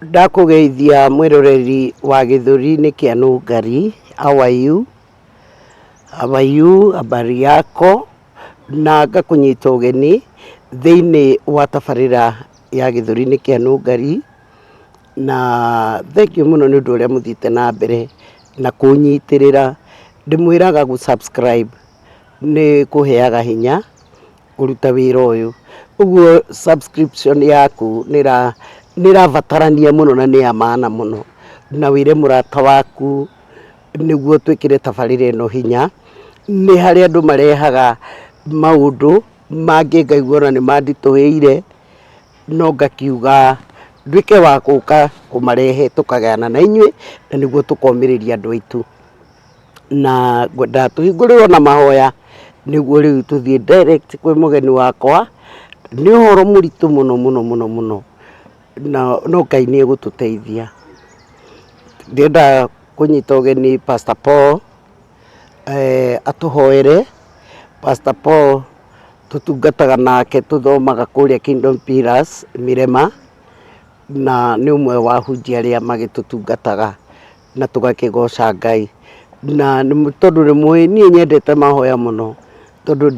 Ndakugeithia mwiroreri wa githuri-ini kia Nungari. How are you? Habari yako? Na ngakunyita ugeni thiini wa tabarira ya githuri-ini kia Nungari, na thank you muno ni undu uria muthite na mbere na kunyitirira. Ndimwiraga gu subscribe ni kuheaga hinya kuruta wira uyu, uguo subscription yaku nirabatarania muno na ni ya maana muno, na wire murata waku niguo twikire tabarira ino hinya. Ni hari andu marehaga maundu mangi ngaigua na ni mandituhire, no ngakiuga nduike wa guka kumarehe tukageana na inyui, na niguo tukomiriria andu aitu, na ngwenda tuhingurirwo na mahoya niguo riu tuthie direct kwi mugeni wakwa. Ni uhoro muritu muno muno muno muno, na no Ngai ni egututeithia. Ndienda kunyita ugeni Pastor Paul atuhoere. Pastor Paul tutungataga nake, tuthomaga kuria Kingdom Pillars Mirema, na ni umwe wa hunjia aria magitutungataga na tugakigoca Ngai. Na tondu ni mwi nie nyendete mahoya muno, tondu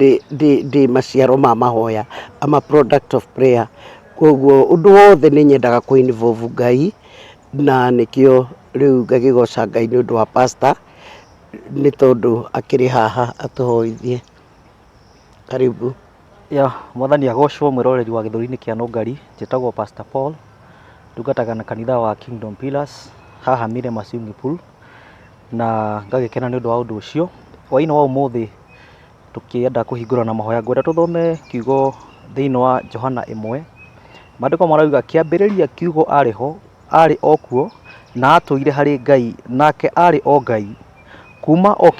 ndi maciaro ma mahoya, ama product of prayer. Koguo undu wothe ni nyendaga ku involve Ngai, na nikio riu ngagigoca Ngai ni undu wa pastor, ni tondu akiri haha atuhoithie. Karibu. Mwathani agocwo. Mwiroreri wa githuri-ini kia Nungari, njitagwo Pastor Paul, ndungataga na kanitha wa Kingdom Pillars haha Mirema swimming pool, na ngagikena ni undu wa undu ucio. Hwaini wa umuthi tukienda kuhingura na mahoya, ngwenda tuthome kiugo thiini wa Johana 1. Maandiko marauga kiambiriria kiugo ariho, ari okuo, na atuire hari Ngai, nake ari o Ngai. Kuma o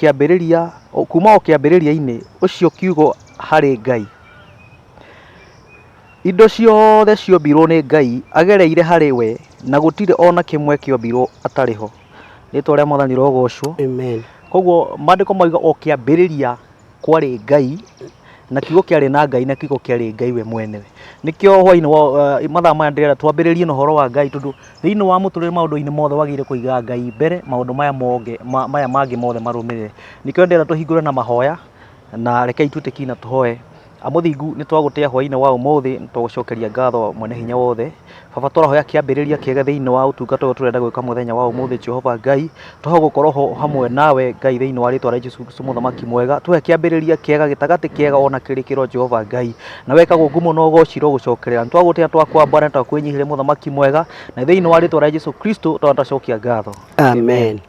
kiambiriria-ini ucio kiugo hari Ngai. Indo ciothe ciombirwo ni Ngai agereire hari we, na gutire ona kimwe kiombirwo atariho. Ritwa ria Mwathani rogocwo. Amen. Koguo maandiko mauga o kiambiriria kwari Ngai, na kiugo kiari na Ngai, na kiugo kiari Ngai we mwenewe. Nikio hwaini wa mathaa maya ndirenda twambiririe na horo wa Ngai, tondu thiini wa muturire maundu-ini mothe wagire kuiga Ngai mbere, maundu maya mangi mothe marumirire. Nikio ndirenda tuhingure na mahoya, na rekei twitiki na tuhoe. Amuthingu ni twagutia hwaini wa umuthi, ni twagucokeria ngatho mwene hinya wothe. Baba, turahoya kiambiriria kiega thiini wa utungata uyu turenda gwika muthenya wa umuthi. Jehova Ngai, tuho gukorwo hamwe nawe Ngai thiini wa ritwa ria Jesu Kristo muthamaki mwega. Tuhe kiambiriria kiega, gitagati kiega, ona kirikiro Jehova Ngai, na wekagwo ngumo no gocirwo gucokerera. Twagutia twakwambara twakwinyihire muthamaki mwega, na thiini wa ritwa ria Jesu Kristo twacokia ngatho. Amen.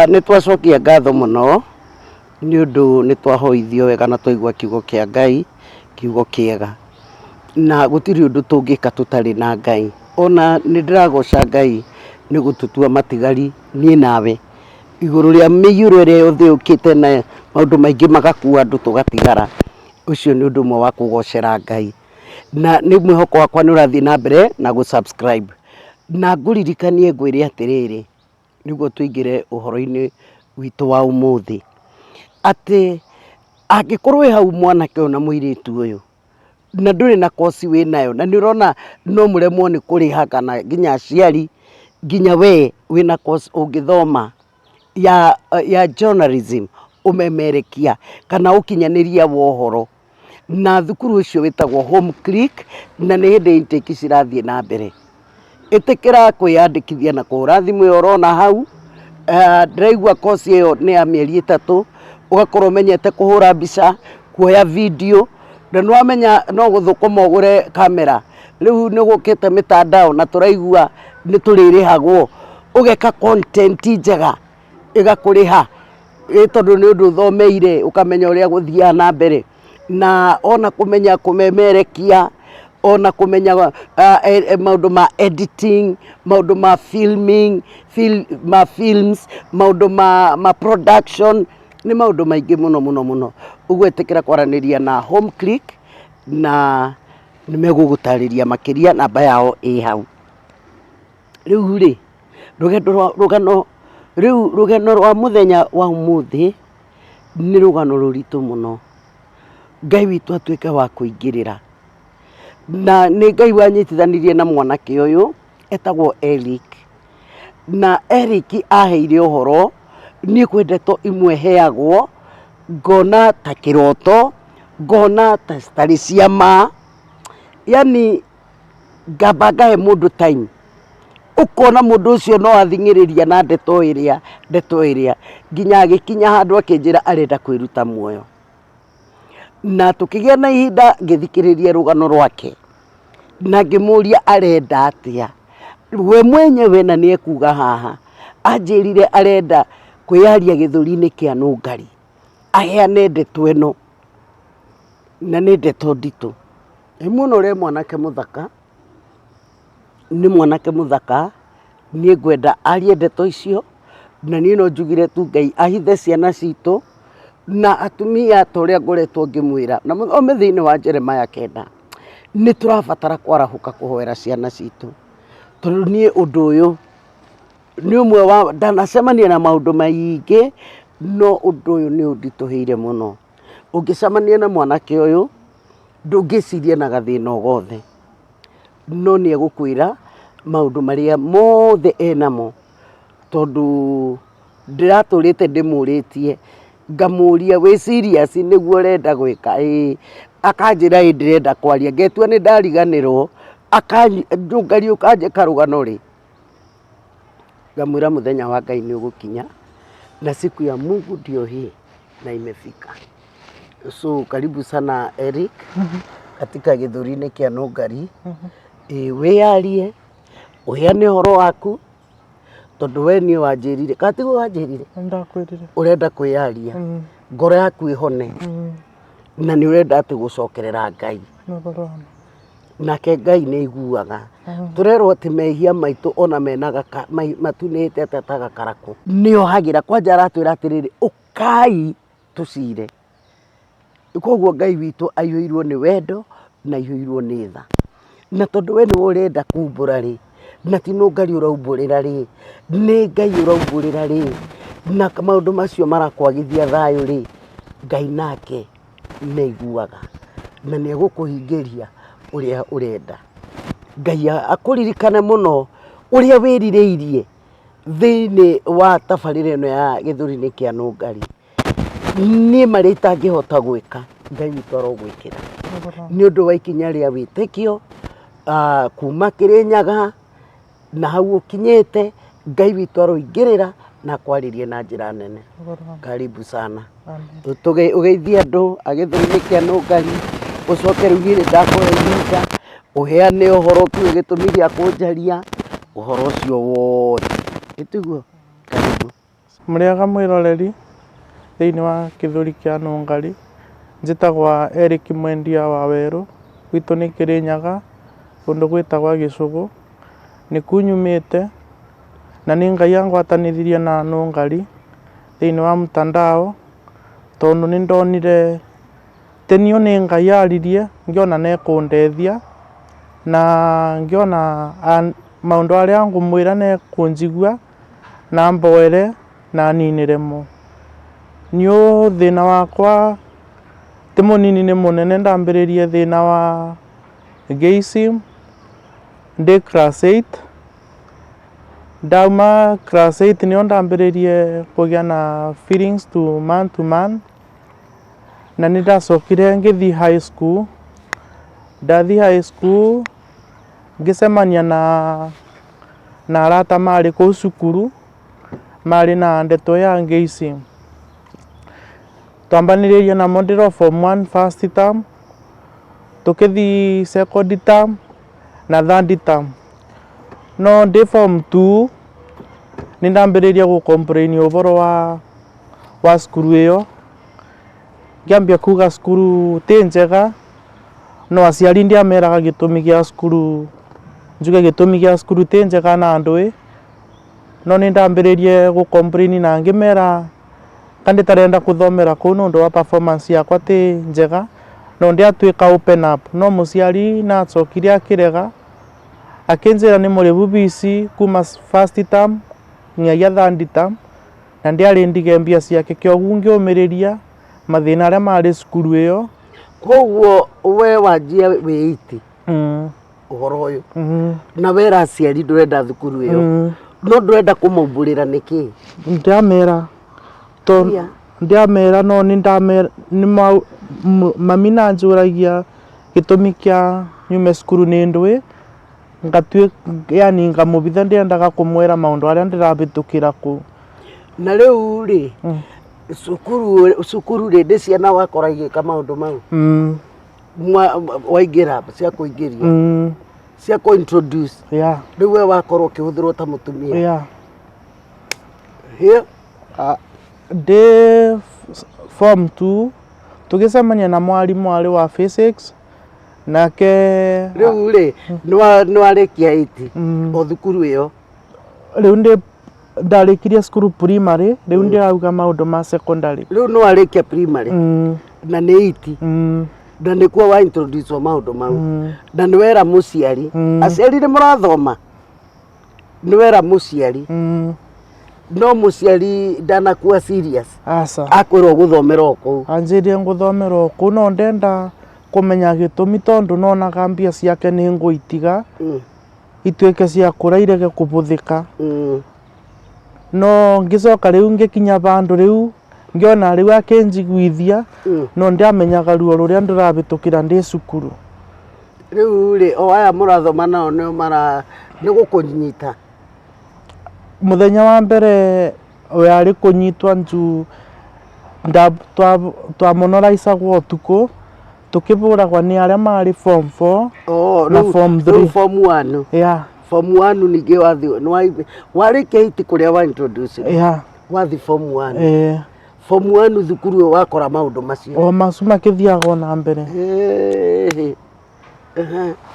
Ni twacokia ngatho muno ni undu ni twahoithio wega na twaigua kiugo kia Ngai, kiugo kiega, na gutiri undu tungika tutari na Ngai. Ona ni ndiragoca Ngai ni gututua matigari nie nawe iguru ria miyuro ria uthiukite na maundu maingi magakua andu tugatigara. Ucio ni undu mwe wa kugocera Ngai, na ni mwihoko wakwa ni urathie na mbere na gu subscribe, na nguririkanie ngwire atiriri niguo tuingire uhoro-ini witu wa umuthi, ati angikorwo hau mwanake ona muiritu uyu na nduri na kosi we nayo, na ni urona no muremwo ni kuriha, kana nginya aciari, nginya we wina kosi ungithoma ya journalism, umemerekia kana ukinyaniria wohoro, na thukuru ucio witagwo Home Click, na ni hindi intake cirathie na mbere. Itikira kwiyandikithia na kuhura thimu yo urona hau. Ndiraigua kosi iyo ni ya mieri 3, ugakorwo umenyete kuhura mbica, kuoya video, na nwamenya no guthukuma ugure kamera. Riu ni gukite mitandao na turaigua ni turirihagwo, ugeka content njega igakuriha, tondu ni undu thomeire ukamenya uria guthia na mbere, na ona kumenya kumemerekia, ona kumenya maundu ma editing, maundu ma filming, films, maundu ma production, ni maundu maingi muno muno muno. Uguo itikira kwaraniria na Home Click, na nimegugutariria makiria, namba yao hau. Riu rugano rwa muthenya wa umuthi ni rugano ruritu muno. Ngai witu atuike wa kuingirira, na ni Ngai wanyitithanirie na mwanake uyu etagwo Eric, na Eric aheire uhoro ni kwendeto imwe heagwo ngona ta kiroto, ngona ta stari cia ma, yani ngamba ngahe mundu time, ukona mundu ucio no athingiriria na ndeto iria nginya agikinya handu akinjira arenda kwiruta muoyo, na tukigia na ihinda ngithikiriria rugano rwake na ngimuria arenda atia we mwenyewe, na niekuga haha anjirire arenda kwiyaria githuri-ini kia Nũngari aheane ndeto ino, na ni ndeto nditu muno. Uri mwanake muthaka, ni mwanake muthaka, nie ngwenda arie ndeto icio, na nie no njugire tu Ngai ahithe ciana citu na atumia toria ngoretwo ngimwira na ome thiini wa Jeremiah 9, ni turabatara kwarahuka kuhoera ciana citu, tondu nie undu uyu ni umwe wa ndanacemania na maundu maingi, no undu uyu ni undituhiire muno. Ungicemania na mwanake uyu ndungiciria na gathina gothe, no ni egukwira maundu maria mothe enamo, tondu ndiraturite ndimuritie ngamuria wi serious niguo urenda gwika akanjira ndirenda kwaria, ngetua ni ndariganirwo, Nũngari ukanjika rugano ri, ngamwira muthenya wa Ngai ni ugukinya na siku ya Mungu ndio hii na imefika. So karibu sana Eric katika githuri-ini kia Nũngari. Wiyarie uheane horo waku, tondu we ni wanjirire katigo wanjirire urenda kwiyaria ngoro yaku ihone, na ni urenda ati gucokerera Ngai, nake Ngai ni iguaga. Turerwo ati mehia maitu ona mena matunite atataga karaku ni ohagira kwanja, aratwira atiriri ukai tucire. Koguo Ngai witu aiyuirwo ni wendo na aiyuirwo ni tha, na tondu we ni urenda kumbura ri, na ti Nũngari uraumburira ri, ni Ngai uraumburira ri, na maundu macio marakwagithia thayu ri, Ngai nake ni iguaga na ni egukuhingiria uria urenda. Ngai akuririkane muno uria wiririirie thiini wa tabarira ino ya githuri-ini kia Nũngari. Ni mari itangihota gwika, Ngai witu arogwikira ni undu wa ikinya ria witikio kuma Kirinyaga na hau ukinyite. Ngai witu aroingirira na kwaririe na njira nene. Karibu sana. Ugeithie andu agithuri-ini kia Nũngari, ucoke riu ni ndakuhe ihinda uheane uhoro kiu gitumi gia kunjaria uhoro ucio wothe itiguo. Karibu. Muriaga mwiroreri thiini wa githuri kia Nũngari, njitagwa Eric Mwendia wa Weru, gwitu ni Kirinyaga, kundu gwitagwa Gicugu, ni kunyumite na ni Ngai angwatanithirie na Nũngari thiini wa mtandao, tondu ni ndonire tenio ni Ngai aririe, ngiona nekundethia na ngiona maundu aria ngumwira nekunjigua na mboere na ninire mo. Niu thina wakwa ti munini ni munene, ndambiririe thina wa gayism ndi class 8. Ndauma class 8 nio ndambiririe kugia na feelings to man, na ni ndacokire ngithi high school. Ndathi high school ngicemania na arata mari kuu cukuru mari na ndeto ya gayism. Twambaniririe namo ndiro form 1 first term, tukithi second term na third term. No ndi form 2 ni ndambiririe gucomplain uvoro wa skuru iyo, ngiambia kuga skuru ti njega, no aciari ndiameraga gitumi gia skuru, njuge gitumi gia skuru ti njega na ndui, no ni ndambiririe gucomplain na ngimera kandi tarenda kuthomera kuu nundu wa performance yakwa ti njega, no ndiatuika open up. No muciari na acokire akirega akinjira ni murivu bici kuma first term nginya third term, na ndiari ndige mbia ciake, kioguo ngiumiriria mathina aria mari skuru iyo. Koguo we wanjia wiiti uhoro uyu na wera aciari ndurenda thukuru iyo no ndurenda kumumbulira niki ndiamera to ndiamera no ni ndamera ni mami na njuragia gitumi kia nyume cukuru ni ndwi ngatue yani ngamubitha ndiendaga kumwira maundu aria ndirabitukira ku na riu ri cukuru rindi ciana wakora igika maundu mau waingira cia kuingiria cia ku introduce riu we wakorwo ukihuthirwo ta mutumia here de form 2 tugicemania na mwarimu ari wa physics nake riu ri no arikia 8 o thukuru iyo riu ndi ndarikirie cukuru primary riu ndirauga maundu ma secondary riu no arikia primary na ni 8 na nikuo wa introduce wa maundu mau na ni wera muciari aciari ni murathoma ni wera muciari no muciari ndanakuwa serious asa akwirwo guthomera oku anjirie nguthomera oku no ndenda kumenya gitumi tondu nonaga mbia ciake ni nguitiga ituike cia kurairege kubuthika no ngicoka riu ngikinya bandu riu ngiona riu akinjiguithia no ndiamenyaga ruo ruria ndirabitukira ndi cukuru riu ri o aya murathoma nao ni gukunyita muthenya wa mbere we ari kunyitwa nju twamonoraicagwo utuku tukiburagwa ni aria mari form 4 na form 3 form 1 form 1 ningi wathi warikia iti kuria wa introduce wathi form 1 form 1 thukuru wakora maundu macio o macu makithiaga na mbere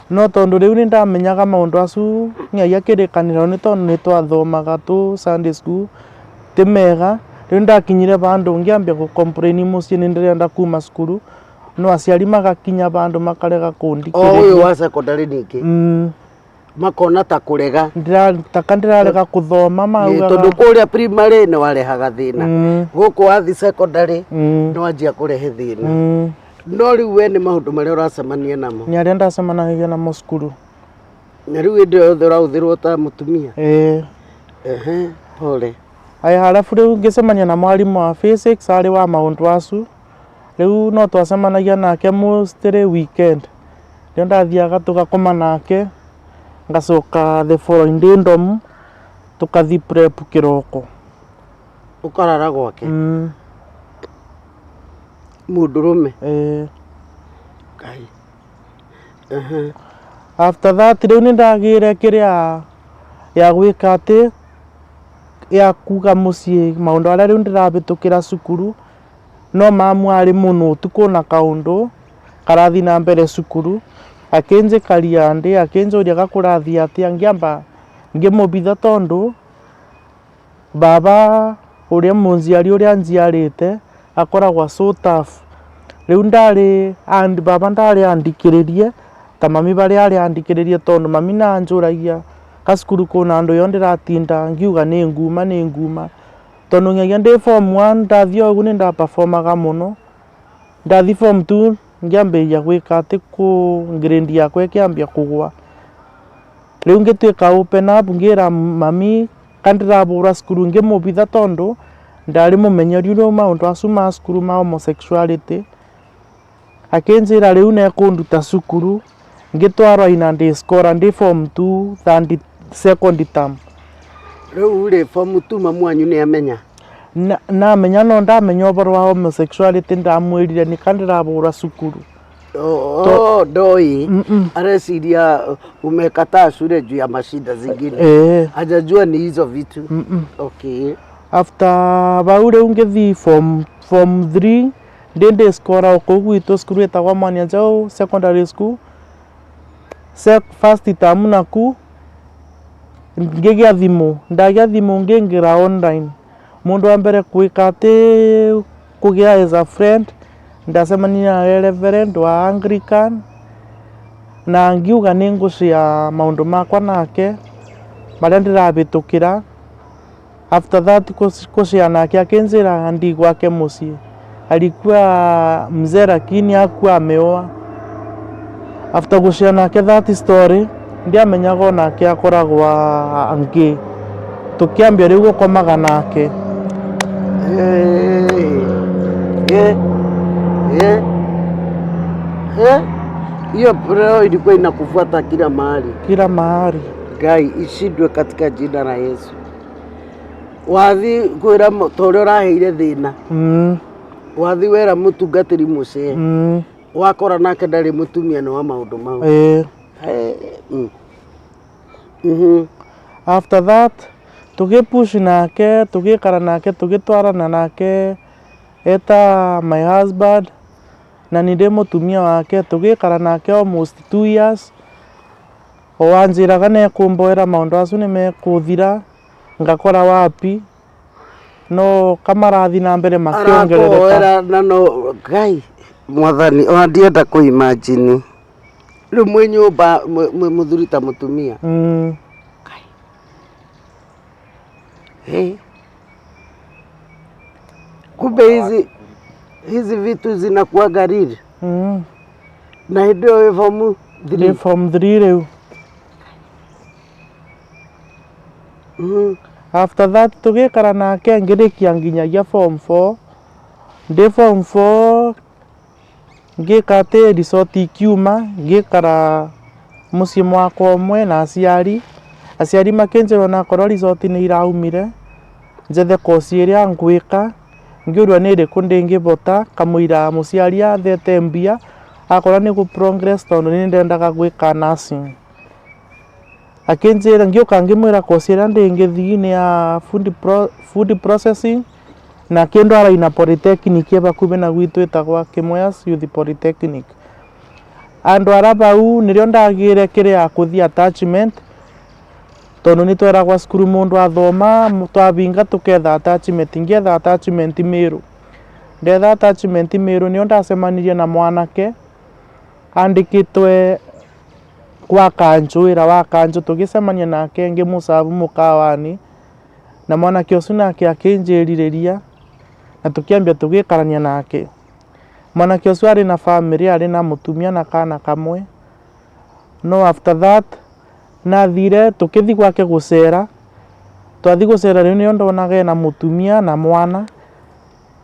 no tondu riu ni ndamenyaga maundu acu nginya kirikaniro ni tondu ni twathomaga tu Sunday school ti mega riu ndakinyire bandu ngiambia gu complain mucii ni ndirenda kuma cukuru no aciari magakinya bandu makarega kundikiriria uyu wa secondary ningi makona ta kurega ndirarega kuthoma mauga tondu kuria primary ni warehaga thina guku wathi secondary no anjia kurehe thina no riu we ni maundu maria uracemania namo ni aria ndacemanagia namo cukuru na riu indi yothe urahuthirwo ta mutumia pole aya halafu riu ngicemania na mwarimu wa physics ari wa maundu acu riu no twacemanagia nake mostly weekend rio ndathiaga tugakoma nake ngacoka the following day ndomu tukathi prep kiroko ukarara gwake mundurume kai after that riu ni ndagire kiria ya gwika ati ya kuga mucii maundu aria riu ndirabitukira cukuru no mamu ari muno utuku na kaundu karathi na mbere cukuru akinjikaria ndi akinjuria gakurathi atia ngiamba ngimubitha tondu baba uria munjiari uria njiarite akoragwa so tough riu ndari and baba ndari andikiririe ta mami bari ari andikiririe tondu mami na njuragia kasukuru kuna andu yo ndiratinda ngiuga ni nguma tondu nyagia ndi form 1 ndathio ugu ni nda performaga muno ndathi form 2 ngiambiria gwika ati ku grade yakwa ikiambia kugwa riu ngituika open up ngira mami kandirabura cukuru ngimubitha tondu ndari mumenyeri uri maundu acu ma cukuru ma homosexuality akinjira riu nekunduta cukuru ngitwarwa ina ndi score ndi form 2 third second term riu ri form 2 mamu anyu ni amenya namenya no ndamenya uboro wa homosexuality ndamwirire ni kandirabura cukuru doi areciria umekataa shule juu ya mashida zingine hajajua ni hizo vitu okay after baure ungethi form 3 ndende score oko gwitu cukuru etagwa Mwania Njau secondary school first term naku ngigia thimu ndagia thimu ngingira online mundu wa mbere kwika ati kugia as a friend ndacemania na reverend wa Anglican na ngiuga ni ngucia maundu makwa nake maria ndirabitukira after that kucia nake akinjira ndi gwake mucii alikuwa mzee lakini hakuwa ameoa after gushare nake that story ndiamenyaga onake akoragwo angĩ tukiambia rĩu gũkomaga nake. Hiyo roho ilikuwa inakufuata kila mahali. Kila mahali. Ngai ishindwe katika jina la Yesu. Wathi kwira tore ũraheire thĩna. Wathi wera mũtungatĩri mũcee. Wakora nake ndarĩ mũtumia nĩ wa maũndũ mau. After that tugipush nake tugikara nake tugitwarana nake eta my husband na ninde mutumia wake tugikara nake almost 2 years. Owanjiraga nekumboera maundu acu nimekuthira ngakora wapi no kamarathi na mbere makiongerereka na no Ngai mwathani ondienda ku imagine rĩu mwĩ nyũmba mũthuri ta mũtumia. Kumbe hizi vitu zinakuwa riri. Na ndio form 3. Form 3 rĩu. After that tugikara nake ngirikia nginyagia form 4. Ndi form 4 ngikate resort ikiuma ngikara muciĩ mwakwa ũmwe na aciari makinjĩrwo na korwo resort nĩ iraumire njethe kosi ĩrĩa ngwĩka ngĩũrua nĩ ĩrĩkũ ndĩngĩbota kamũira mũciari athete mbia akorwo nĩ gũ progress tondũ nĩ ndendaga gwĩka nursing. Akinjĩra ngĩũka ngĩmwĩra kosi ĩrĩa ndĩngĩthiĩ nĩ ya food processing na kindwara ina polytechnic bakume na gwitũ ĩtagwo Kĩmwea Youth Polytechnic. Andu arabau nĩrĩo ndagĩire kĩrĩa kũthi attachment tondũ nĩ tweragwo cukuru mũndũ athoma twabinga tuketha attachment. Ngĩetha attachment Meru. Ndetha attachment Meru nĩo ndacemanirie na mwanake andĩkĩtwe kwa kanjũ wĩra wa kanjũ tũgĩcemania nake ngĩmũcabu mũkawani na mwanake ũcio nake akĩnjĩrirĩria na tukiambia tugikarania nake. Mwanake ũcio arĩ na family, arĩ na mũtumia na kana kamwe. No after that nathire tukithi gwake gucera. Twathi gucera rĩu nĩo ndonaga na mũtumia na mwana.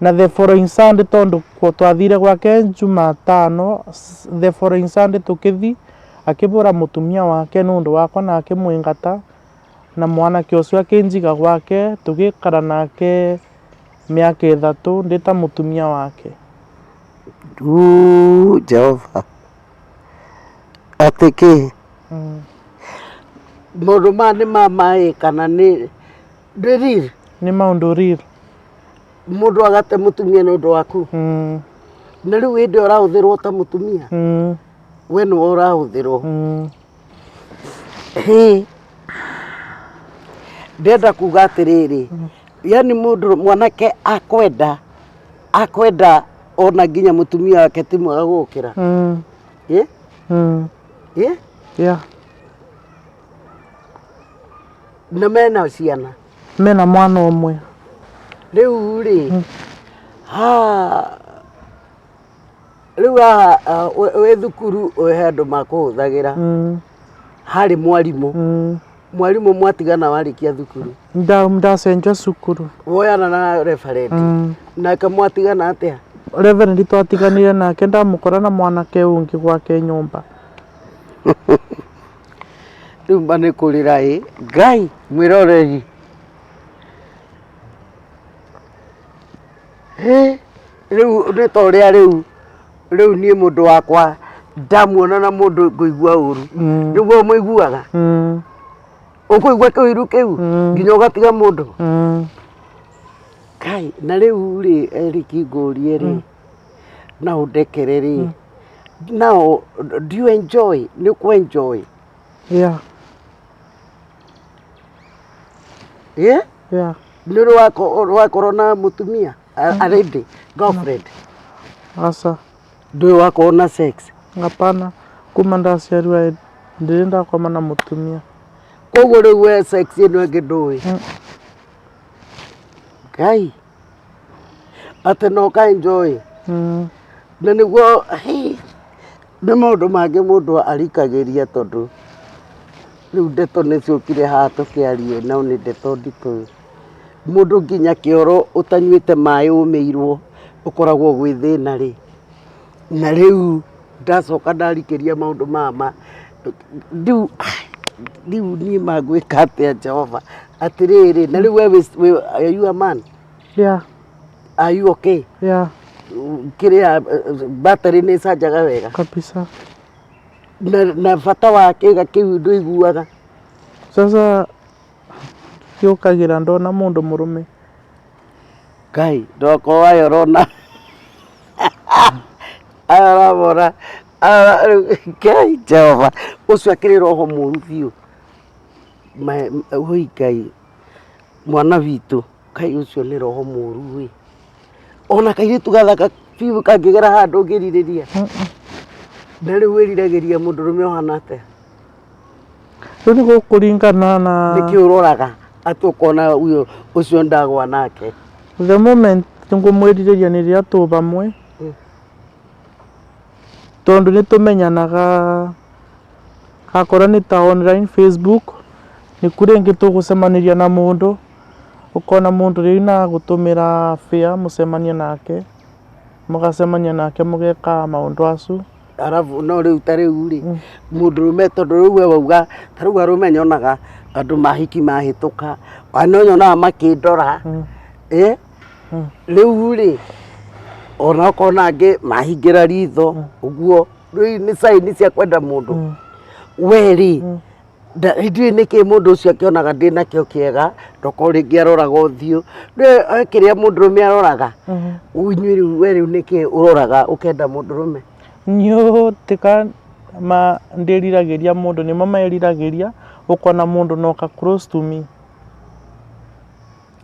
Na the following Sunday tondu twathire gwake Jumatano, the following Sunday tukithi akibura mũtumia wake nundu wakwa na akimwingata na mwanake ũcio akinjiga gwake tugikara nake miaka 3 ndita mũtumia wake. Jehova atiki mũndũ nĩ mamaĩ kana nĩ riri nĩ maũndũ riri mũndũ agate mũtumia nĩ ũndũ waku. Na rĩu hĩndĩ ũrahũthĩrwo ta mũtumia we nĩ ũrahũthĩrwo. Ndenda kuga atĩrĩrĩ, yani mũndũ mwanake akwenda ona nginya mũtumia wake ti mwega gũkĩra. Na mena ciana, mena mwana ũmwe. Rĩu rĩ rĩu wĩ thukuru wĩ handũ makũhũthagĩra harĩ mwarimũ mwatigana warĩkia thukuru. Ndacenjia cukuru woyana na referendi nake mwatigana atĩa? Reverend twatiganire nake ndamũkora na mwanake ũngĩ gwake nyũmba. Rĩu nĩ kũrĩra Ngai mwĩroreri. Rĩu nĩ ta ũrĩa rĩu niĩ mũndũ wakwa ndamuona na mũndũ ngũigua ũru. Nĩguo mũiguaga ũkũigua kĩũiru kĩu nginya ũgatiga mũndũ. Ngai na rĩu rĩ Eric ngũrie rĩ na ũndekere rĩ. Now do you enjoy? Nĩ ku enjoy? Yeah. Nĩ wakorwo na mũtumia already girlfriend? Asa Ndũĩ wakorwo na sex? Hapana, kuma ndaciarwa ndirĩ ndakoma na mũtumia. Koguo rĩu we sex ĩno ĩngĩ ndũĩ? Ngai atĩ no ka enjoy. Na nĩguo nĩ maũndũ mangĩ mũndũ arikagĩria tondũ rĩu ndeto nĩciũkire haha tũkĩaria no nĩ ndeto nditũ. Mũndũ nginya kĩoro ũtanyuĩte maĩ ũmĩirwo ũkoragwo gwĩ thĩna rĩ. Na rĩu ndacoka ndarikĩria maũndũ mama rĩu niĩ magwĩka atĩa Jehova atĩrĩrĩ. Na rĩu are you a man? Yeah. Are you okay? Yeah. Kĩrĩa battery nĩ canjaga wega Kabisa. na bata wa kĩga kĩu ndũiguaga. Sasa kiũkagĩra ndona mũndũ mũrũme. Ngai ndoko wayo rona arabora Ngai Jehova ũcio akĩrĩ roho mũru biũ. Wĩ Ngai mwana witũ Ngai ũcio nĩ roho mũru we. Ona kairĩtu gathaka biũ kangĩgera handũ ũngĩrirĩria. Na rĩu wĩriragĩria mũndũrũme ũhana atĩa? Rĩu nĩ gũkũringana na nĩkĩ ũroraga atĩ ũkona ũcio ndagwa nake. The moment ngũmwĩrirĩria nĩ rĩrĩa tũ bamwe tondũ nĩ tũmenyanaga akorwo nĩ ta online Facebook nĩ kũrĩ rĩngĩ tũgũcemanĩria na mũndũ ũkona mũndũ rĩu na gũtũmĩra fare mũcemanie nake mũgacemania nake mũgeka maũndũ acu. Arabu no rĩu ta rĩu rĩ mũndũrũme tondũ rĩu we wauga ta rĩu arũme nyonaga andũ mahiki mahĩtũka no nyonaga makĩndora rĩu rĩ ona ũkona angĩ mahingĩra ritho ũguo rĩu nĩ saini cia kwenda mũndũ. We rĩ ndiũĩ nĩkĩ mũndũ ũcio akĩonaga ndĩnakĩo kĩega ndoko rĩngĩ aroraga ũthiũ kĩrĩa mũndũrũme aroraga. Inyuĩ rĩu we rĩu nĩkĩ ũroraga ũkenda mũndũrũme? Niũ tika ndĩriragĩria mũndũ nĩmo meriragĩria ũkona mũndũ noka close to me.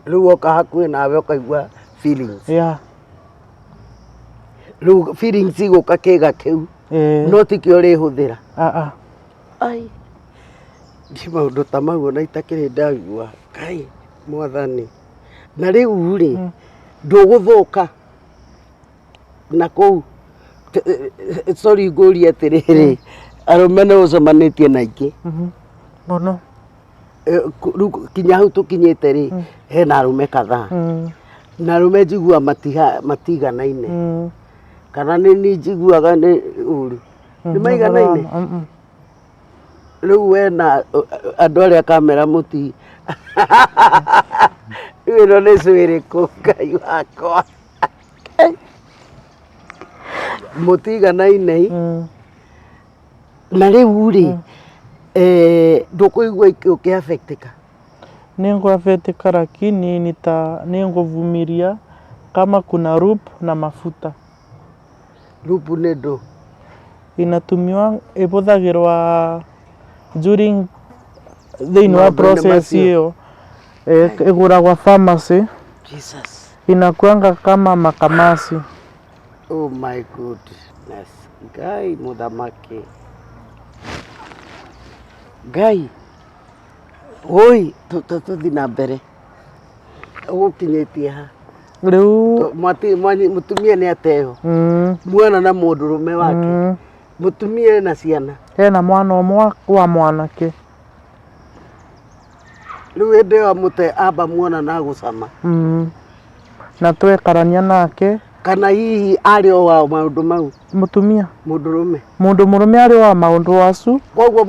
Rĩu oka hakuhĩ nawe ũkaigua feelings. Yeah. Rĩu feelings igũka kĩga kĩu no tikĩo ũrĩhũthĩra. Ai nĩ maũndũ ta mau ona itakĩrĩ ndaigua Ngai Mwathani. Na rĩu rĩ ndũgũthũka na kũu sorry ngũria atĩrĩrĩ arũme nĩ ũcemanĩtie na ingĩ mũno rĩu kinya hau tũkinyĩte rĩ hena arũme kadhaa na arũme njigua matiganaine kana nĩ niĩ njiguaga nĩ ũru nĩ maiganaine. Rĩu we na andũ arĩa kamera mũti rĩu ĩno nĩ cwĩrĩkũ Ngai wakwa mũtiganaine. Na rĩu rĩ ndũkũigua ũkĩaffectĩka? Nĩ ngũaffectĩka lakini nĩ ngũvumilia kama kuna loop na mafuta. Loop nĩ ndũ inatumiwa ĩhũthagĩrwa during thĩinĩ wa process ĩyo ĩgũragwa pharmacy. Jesus. Inakuanga kama makamasi. Oh my goodness. Ngai mũthamaki. Ngai oi tũthiĩ na mbere ũgũkinyĩtie ha rĩu mũtumia nĩ ateo mwana na mũndũrũme wake mũtumia na ciana hena mwana ũmwe wa mwanake. Rĩu hĩndĩ ĩyo mũte amba muona na gũcama na twekarania nake kana hihi arĩ o wa maũndũ mau mũtumia mũndũrũme arĩ wa maũndũ acu. Koguo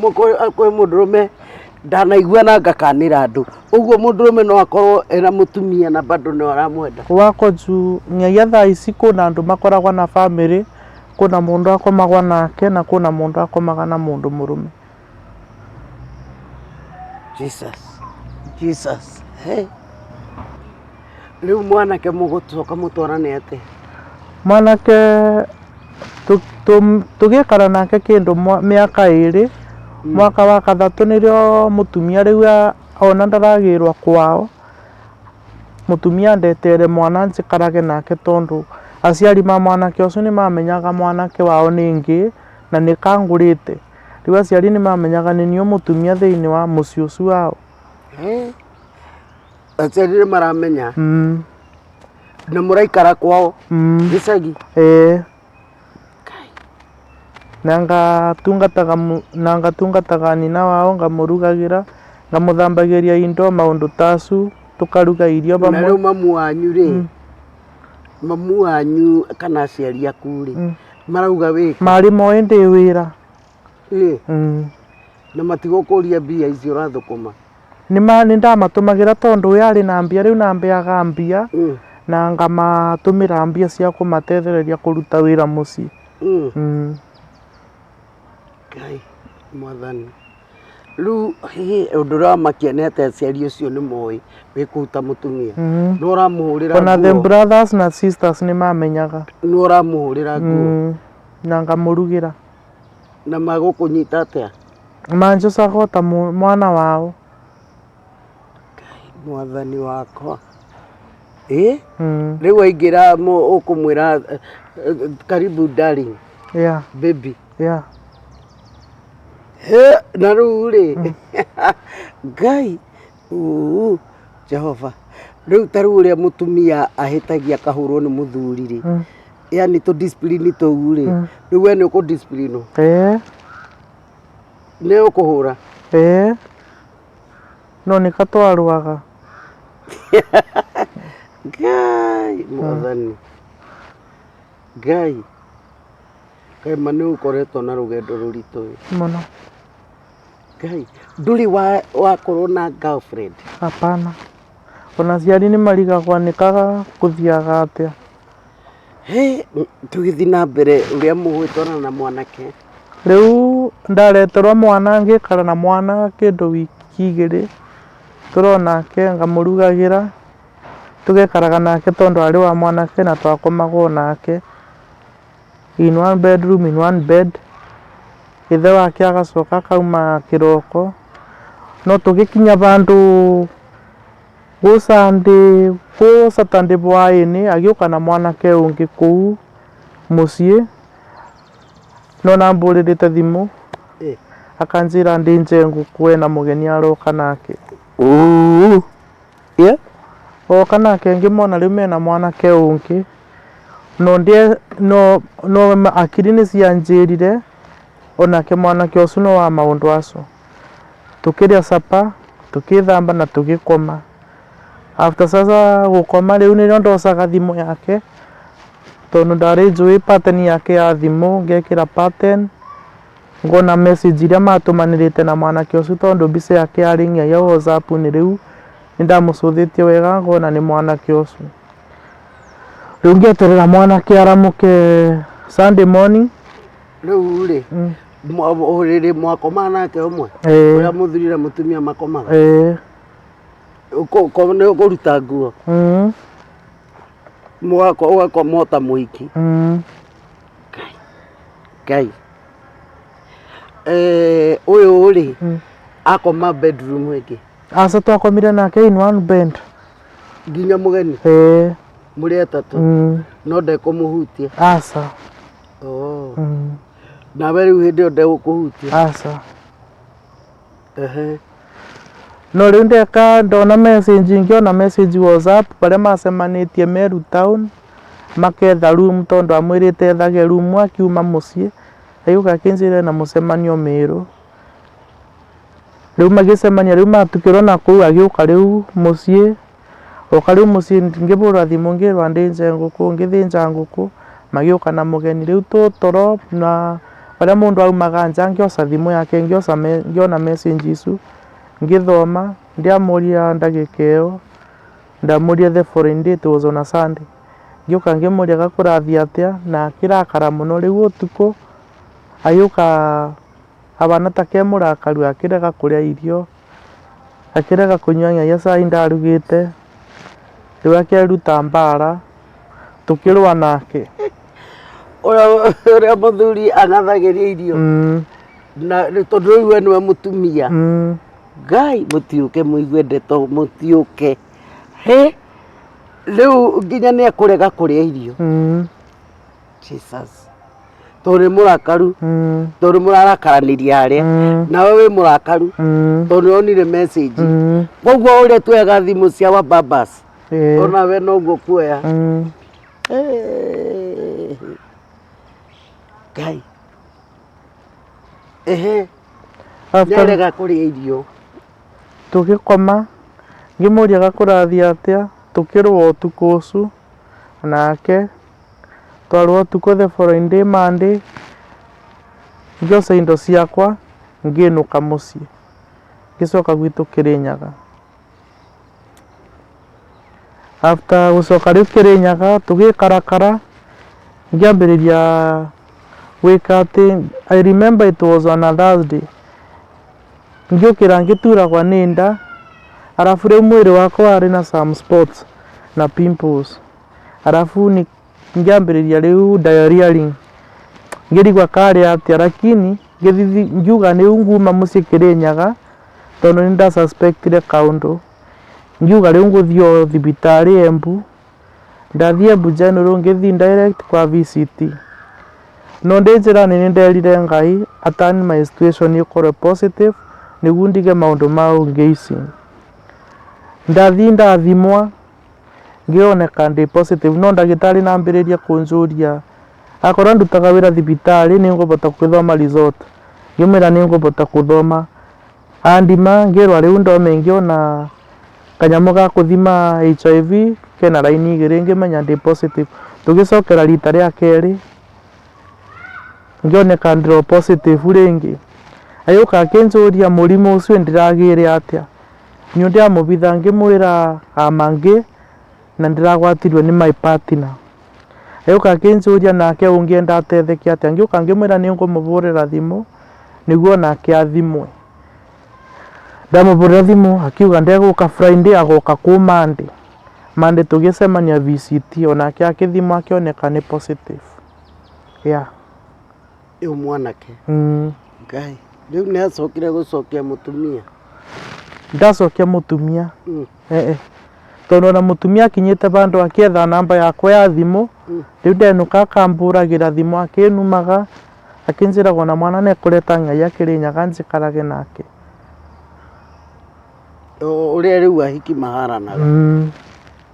kwĩ mũndũrũme ndanaigua na ngakanĩra andũ ũguo mũndũrũme no akorwo ena mũtumia na bado no aramwenda wako juu nyagia thaa ici kuna andũ makoragwa na family kuna mũndũ akomagwa nake na kuna mũndũ akomaga na mũndũ mũrũme. Jesus hey. Rĩu mwanake mũgũcoka mũtwarane atĩa? Mwanake tũgĩikara nake kĩndũ mĩaka 2 mwaka wa 3 nĩrĩo mũtumia rĩu ona ndaragĩrwa kwao mũtumia ndetere mwana njikarage nake tondũ aciari ma mwanake ũcio nĩ mamenyaga mwanake wao nĩngĩ na nĩkangũrĩte. Rĩu aciari nĩ mamenyaga nĩ niĩ mũtumia thĩinĩ wa mũciĩ ũcio wao. Aciari nĩ maramenya na mũraikara kwao gĩcagi. na ngatungataga nyina wao ngamurugagira ngamuthambagiria indo maundu tacu tukaruga irio Na bamwe rĩu mamu wanyu rĩ, mamu wanyu kana aciari aku rĩ, marauga wĩke? mari moĩ ndĩ wĩra. Na matigũkũria mbia icio ũrathũkũma? Nĩ ndamatũmagĩra tondũ ũyũ arĩ na mbia rĩu na mbeaga mbia na ngamatũmĩra mbia cia kũmatethereria kũruta wĩra mũciĩ. Ngai mwathani. Rĩu ũndũ ũrĩa wamakia nĩ atĩ aciari ũcio nĩ moĩ wĩ kũu ta mũtumia. Nĩ ũramũhũrĩra nguo? Ona the brothers na sisters nĩ mamenyaga. Nĩ ũramũhũrĩra nguo? Na ngamũrugĩra. Na magũkũnyita atĩa? Manjũcaga ta mwana wao. Ngai mwathani wakwa. Rĩu waingĩra ũkũmwĩra karibu darling, baby. Na rĩu rĩ, Ngai Jehova, rĩu ta rĩu ũrĩa mũtumia ahĩtagia akahũrwo nĩ mũthuri rĩ, yani tũ discipline tũu rĩ, rĩu we nĩ ũkũ discipline? Nĩ ũkũhũra? No nĩ katwarwaga. Ngai mwathani. Ngai kaima nĩ ũkoretwo na rũgendo rũritũ mũno. Ngai ndũrĩ wakorwo na girlfriend? Hapana. Ona aciari nĩ marigagwo nĩkaga gũthiaga atĩa. Tũgĩthiĩ na mbere ũrĩa mũgwĩtwana na mwanake. Rĩu ndareterwo mwana ngĩikara na mwana kĩndũ wiki igĩrĩ, tũronake ngamũrugagĩra tũgekaraga nake tondũ arĩ wa mwanake na twakomagwo nake in one bedroom in one bed. Ithe wake agacoka akauma kĩroko, no tũgĩkinya bandũ gũ Saturday hwaĩ-inĩ agĩũka na mwanake ũngĩ kũu mũciĩ, no nambũrĩrĩte thimũ akanjĩra ndĩ ngũkũ na mũgeni aroka nake. Oka nake ngĩmona rĩu mena mwanake ũngĩ, no akiri nĩ cianjĩrire onake mwanake ũcio no wa maũndũ acio. Tũkĩrĩa supper, tũkĩthamba na tũgĩkoma. After sasa gũkoma rĩu nĩrĩo ndocaga thimũ yake tondũ ndarĩ njũĩ pattern yake ya thimũ, ngekĩra pattern ngona message iria matũmanĩrĩte na mwanake ũcio tondũ mbica yake yarĩ ya WhatsApp nĩ rĩu nĩndamũcũthĩtie wega ngona nĩ mwanake ũcio. Rĩu ngĩeterera mwanake aramũke Sunday morning. Rĩu rĩ, rĩrĩ mwakoma nake ũmwe ũrĩa mũthuri na mũtumia makomaga? Nĩ ũkũruta nguo ũgakoma ta mũhiki? Ngai ũyũ rĩ akoma bedroom ĩngĩ? Aca twakomire nake in one bed. Nginya mũgeni? Mũrĩ atatũ? No ndekũmũhutia? Aca. Nawe rĩu hĩndĩ ĩyo ndegũkũhutia? Aca. No rĩu ndeka ndona message, ngĩona message WhatsApp barĩa macemanĩtie Meru town maketha room tondũ amwĩrĩte ethage room akiuma mũciĩ, agĩũka akĩnjĩra na mũcemanio Meru. Rĩu magĩcemania rĩu matukĩrwo na kũu agĩũka rĩu mũciĩ, oka rĩu mũciĩ ngĩbũra thimũ ngĩrwa ndĩnje ngũkũ, ngĩthĩnja ngũkũ magĩũka na mũgeni rĩu tũtoro na barĩa mũndũ aumaga nja ngĩoca thimũ yake ngĩona message icu ngĩthoma ndiamũria ndagĩka ĩyo, ndamũria the following day, it was on a Sunday. Ngĩũka ngĩmũria gakũrathiĩ atĩa na akĩrakara mũno. Rĩu ũtukũ agĩũka abana ta ke mũrakaru akĩrega kũrĩa irio, akĩrega kũnyua cai ndarugĩte, rĩu akĩruta mbara tũkĩrũa nake. Ũrĩa mũthuri ang'athagĩria irio na tondũ rĩu we nĩwe mũtumia. Ngai mũtiũke mũigue ndeto mũtiũke. Rĩu nginya nĩ ekũrega kũrĩa irio? Jesus. Tondũ nĩ mũrakaru, tondũ mũrarakaranĩria harĩa, nawe wĩ mũrakaru tondũ nĩonire message. Koguo ũrĩa tuoyaga thimũ cia wababas onawe noguo kuoya. Ngai ehe After nĩarega kũrĩa irio tũgĩkoma ngĩmũria gakũrathia atĩa, tũkĩrũa ũtukũ ũcio nake twarũa ũtukũ the following day Monday, ngĩoca indo ciakwa ngĩinũka mũciĩ ngĩcoka gwitũ Kĩrĩnyaga. After gũcoka rĩu Kĩrĩnyaga tũgĩkarakara ngĩambĩrĩria gwĩka atĩ, I remember it was on a Thursday, ngĩũkĩra ngĩturagwo nĩ nda, arabu rĩu mwĩrĩ wakwa warĩ na some spots na pimples, arabu ngĩambĩrĩria rĩu diarrheaing, ngĩrigwo karĩ atĩa, lakini ngiuga rĩu nguma mũciĩ Kĩrĩnyaga tondũ nĩ nda suspectire kaũndũ, ngiuga rĩu ngũthiĩ thibitarĩ Embu. Ndathiĩ Embu General ngĩthiĩ direct kwa VCT, no ndĩ njĩra-inĩ nĩ nderire Ngai atani my situation ĩkorwo positive nĩguo ndige maũndũ mau ngĩici. Ndathiĩ ndathimwa ngĩoneka ndĩ positive, no ndagĩtarĩ nambĩrĩria kũnjũria akorwo ndutaga wĩra thibitarĩ nĩ ngũbota gũthoma result, ngĩmwĩra nĩ ngũbota gũthoma, andima ngĩrwa rĩu ndome ngĩona kanyamũ ga kũthima HIV kena raini igĩrĩ ngĩmenya ndĩ positive. Tũgĩcokera rita rĩa kerĩ ngĩoneka ndĩ positive rĩngĩ, agĩũka akĩnjũria mũrimũ ũcio ndĩragĩire atĩa, niĩ ndĩramũbitha ngĩmwĩra amangĩ na ndĩragwatirio nĩ my partner. Agĩũka akĩnjũria nake ũngĩenda ateithĩke atĩa, ngĩũka ngĩmwĩra nĩ ngũmũbũrĩra thimũ nĩguo nake athimwe. Ndamũbũrĩra thimũ akiuga ndegũka Friday agoka kũ Monday. Monday tũgĩcemania VCT, onake akĩthimwo akĩoneka nĩ positive. Yeah. Rĩu mwanake Ngai rĩu nĩ acokire gũcokia mũtumia? Ndacokia mũtumia tondũ ona mũtumia akinyĩte bandũ akĩetha namba yakwa ya thimũ, rĩu ndenũka akambũragĩra thimũ akĩnumaga akĩnjĩraga ona mwana nĩekũreta ng'aia Kĩrĩnyaga njikarage nake. Ũrĩa rĩu ahiki maharanaga.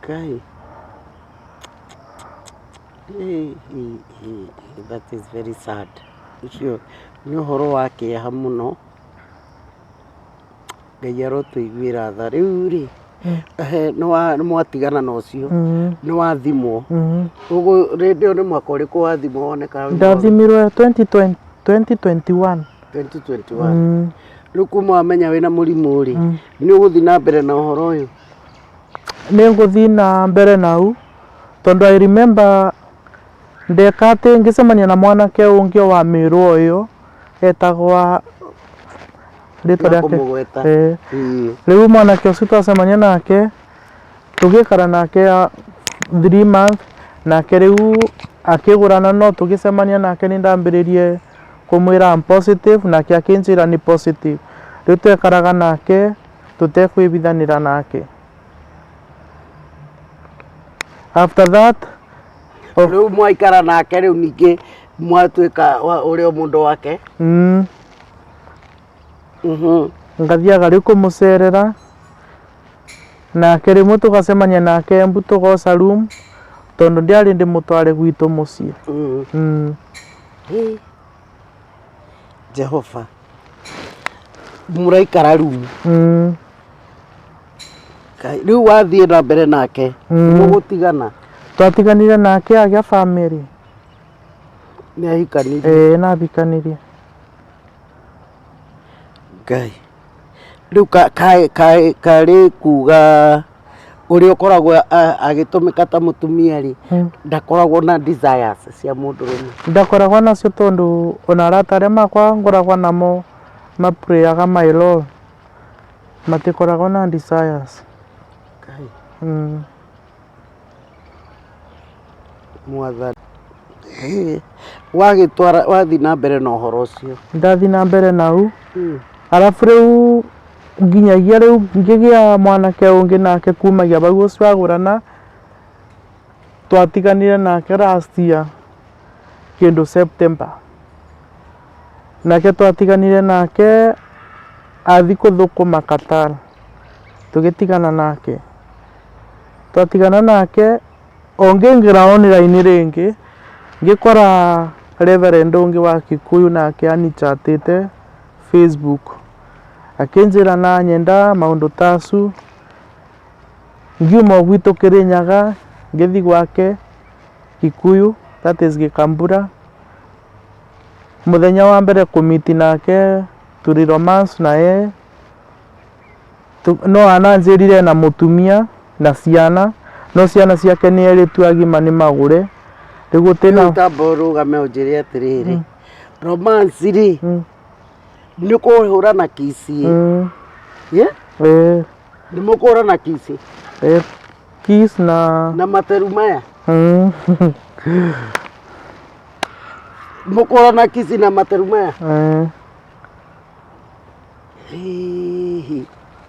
Ngai that is very sad. Ũcio nĩ ũhoro wa kĩeha mũno, Ngai arotũiguĩra tha. Rĩu rĩ nĩ mwatigana na ũcio, nĩ wathimwo ũguo rĩndĩ nĩ mwaka ũrĩkũ wathimwo woneka? Ndathimirwo 2021. Rĩu kuma wamenya wĩna mũrimũ rĩ, nĩ ũgũthiĩ na mbere na ũhoro ũyũ? Nĩ ngũthiĩ na mbere nau tondũ I remember ndeka atĩ ngĩcemania na mwanake ũngĩ wa Mĩrũ ũyũ etagwo rĩtwa rĩake. Rĩu mwanake ũcio twacemania nake tũgĩikara nake 3 months, nake rĩu akĩgũrana, no tũgĩcemania nake nĩ ndambĩrĩrie kũmwĩra I'm positive, nake akĩnjĩra nĩ positive. Rĩu twekaraga nake tũtekwĩbithanĩra nake. After that rĩu mwaikara nake rĩu ningĩ mwatuĩka ũrĩa mũndũ wake? Ngathiaga rĩu kũmũcerera nake, rĩmwe tũgacemania nake Embu tũgoca room tondũ ndiarĩ ndĩmũtware gwitũ mũciĩ. Jehova, mũraikara room? Rĩu wathiĩ na mbere nake mũgũtigana? Twatiganire nake agĩa family. Nĩ ahikanirie? Nĩ ahikanirie. Ngai rĩu karĩ kuga ũrĩa ũkoragwo agĩtũmĩka ta mũtumia rĩ, ndakoragwo na desires cia mũndũrũme? Ndakoragwo nacio tondũ ona arata arĩa makwa ngoragwo namo maprayaga my Lord, matikoragwo na desires. Mwathani wagĩtwara wathiĩ na mbere na ũhoro ũcio? Ndathiĩ na mbere nau, arabu rĩu nginyagia rĩu ngĩgĩa mwanake ũngĩ, nake kumagia bau ũcio agũrana, twatiganire nake last year kĩndũ September. Nake twatiganire nake athi kũthũkũma Qatar, tũgĩtigana nake. Twatigana nake ongĩingĩra online rĩngĩ ngĩkora reverend ũngĩ wa Kikuyu nake anichatĩte Facebook akinjira na nyenda maundu tacu ngiuma gwitu Kirinyaga ngithi gwake Kikuyu, that is Gikambura. Muthenya wa mbere kumiti nake turi romance na ye no ananjirire na mutumia na ciana, no ciana ciake ni eritu agima ni magure rigu tena tamboruga unjire atiriri romance ri ni kuhura na kisi ni mukura na kisi kiss na materu maya mukura na kisi na materu maya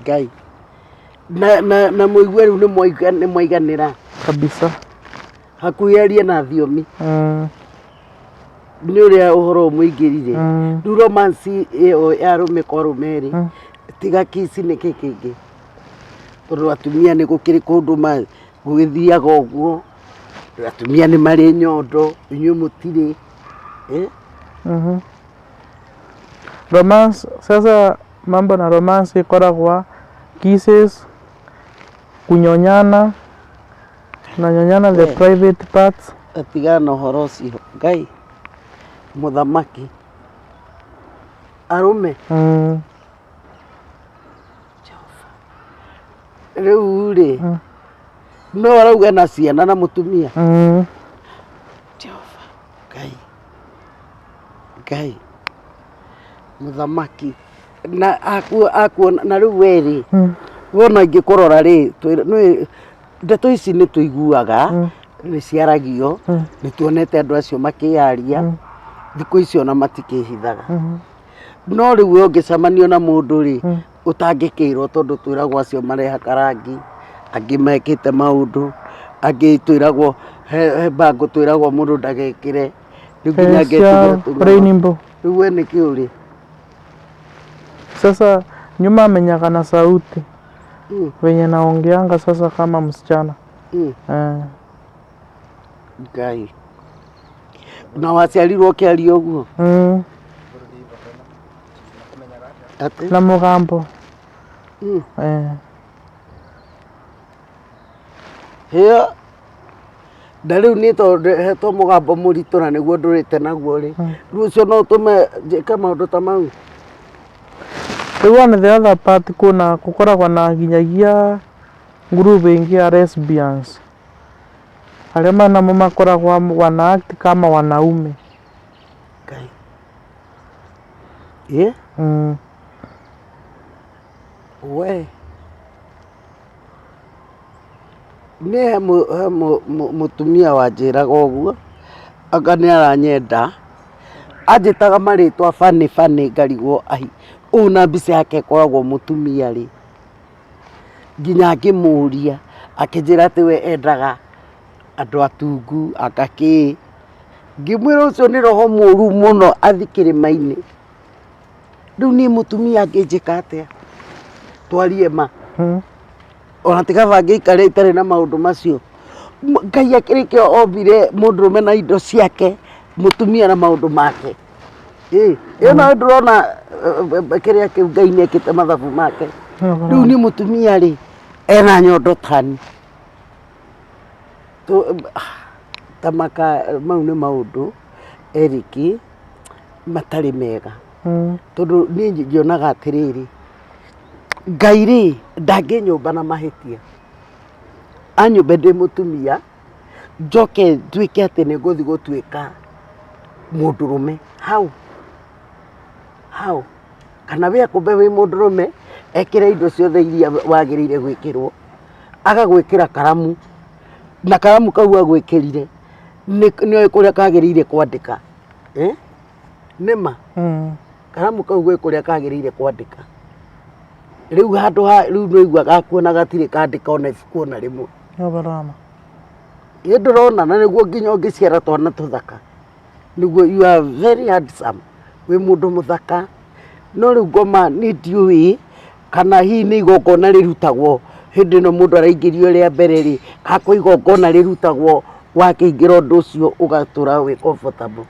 Ngai na muigwe riu ni mwaiganira kabisa hakuyaria na thiomi ni uria uhoro muingirire riu romance iyo ya rume kwa rumeri tiga kisi ni kikingi tondu atumia ni gukiri kundu ma gugithiaga uguo atumia ni mari nyondo inyu mutiri romance. Sasa mambo na romance ikoragwa kisses, kunyonyana the private parts. Atigana uhoro ucio Ngai muthamaki arume riu ri no arauga na ciana na mutumia Jehova Ngai muthamaki na aku na riu weri wona ingikurora ri ndeto ici ni tuiguaga ni ciaragio ni tuonete andu acio makiaria thiku icio na matikihithaga no riu we ungicamanio na mundu ri utangikirwo tondu twiragwo acio mareha karangi angi mekite maundu angi twiragwo he bango twiragwo mundu ndagekire riu nginya Rainbow riu we niki uri sasa nyuma amenyaga na sauti wenye naongeanga sasa kama msichana Ngai na waciarirwo kiario guo na mugambo hia na riu ni hetwo mugambo muritu na niguo ndurite naguo ri riu ucio no tume njike maundu ta mau riu on the other part kuna gukoragwa na nginyagia group ingi ya lesbians aria namo makoragwa wana act kama wanaume we ni mutumia wanjiraga uguo anga ni aranyenda anjitaga maritwa fani ngarigwo ai una mbica yake koragwo mutumia ri nginya ngimuria akinjira ati we endaga andu atungu akaki ngimwira ucio ni roho muru muno athikirima-ini riu ni mutumia nginjika atia twarie ma ona tiga bangi ikare itare na maundu macio Ngai akirikio ombire mundurume na indo ciake mutumia na maundu make iyo na ndurona kiria kiu Ngai ni ekite mathabu make riu ni mutumia ri ena nyondo tani tamaka mau ni maundu Eriki matari mega tondu ni ngionaga atiriri Ngai ri ndanginyumba na mahitia anyumbe ndi mutumia njoke nduike ati ni nguthi gutuika mundurume hau kana we akumbe wi mundurume ekire indo ciothe iria wagirire gwikirwo agagwikira karamu na karamu kau agwikirire ni kuria kagirire kwandika nima karamu kau gwe kuria kagirire kwandika riu handu riu noigua akuona gatire kandika ona ibuku ona rimwe barama ndurona na niguo nginya ungiciara twana tuthaka niguo you are very handsome we mundu muthaka no riu ngoma ni ndiui kana hi ni igongona rirutagwo hindi no mundu araingirio ria mbere ri kako igongona rirutagwo wakiingira undu ucio ugatura wi comfortable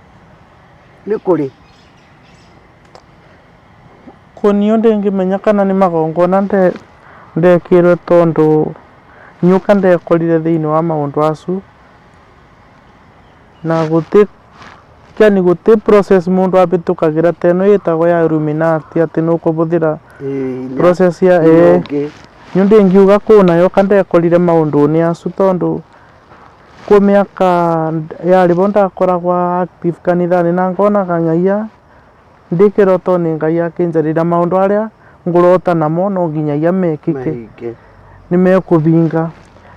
ni kuri gũkũ niĩ ndĩngĩmenya kana nĩ magongona ndekĩrwo tondũ nyũka ndekorire thĩinĩ wa maũndũ acu na gũtĩ process mũndũ abĩtũkagĩra ta ĩno ĩtagwo ya Illuminati atĩ nĩ ũkũhũthĩra process ya niĩ ndĩngiuga kũu nayo kandekorire maũndũ-inĩ acu tondũ kwa mĩaka yarĩ ndakoragwo active kanitha-inĩ na ngonaga Ngai ndĩkĩrotwo nĩ Ngai akĩnjarĩria maũndũ arĩa ngũrota namo no nginyagia mekĩke nĩ mekũhinga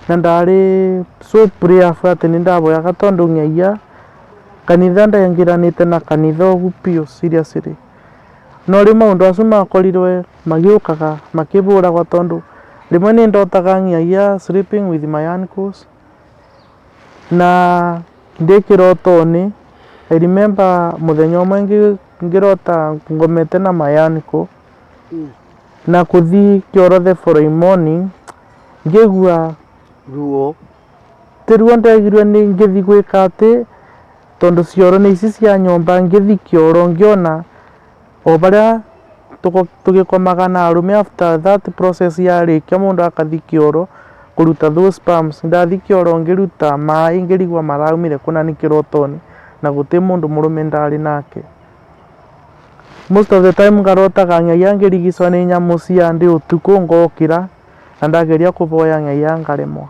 na ndarĩ so prayerful atĩ nĩ ndahoyaga tondũ Ngai kanitha ndaingĩranĩte na kanitha ũgu biũ seriously no rĩu maũndũ acu makorirwe magĩũkaga makĩhũragwo tondũ rĩmwe nĩ ndotaga Ngai sleeping with my uncles na ndĩkĩroto-inĩ I remember mũthenya ũmwe ngĩrota ngomete na my uncle na kũthi kĩoro the following morning ngĩigua ruo ti ruo ndegirwe nĩ ngĩthi gwĩka atĩ tondũ cioro nĩ ici cia nyũmba ngĩthi kĩoro ngĩona o barĩa tũgĩkomaga na arũme after that process yarĩkia mũndũ akathi kĩoro kũruta those sperms ndathi kĩoro ngĩruta maĩ ngĩrigwa maraumire kũ na nĩ kĩroto-inĩ na gũtĩ mũndũ mũrũme ndarĩ nake most of the time ngarotaga Ngai ngĩrigicwo nĩ nyamũ cia ndĩ ũtukũ ngokĩra na ndageria kũhoya Ngai ngaremwo.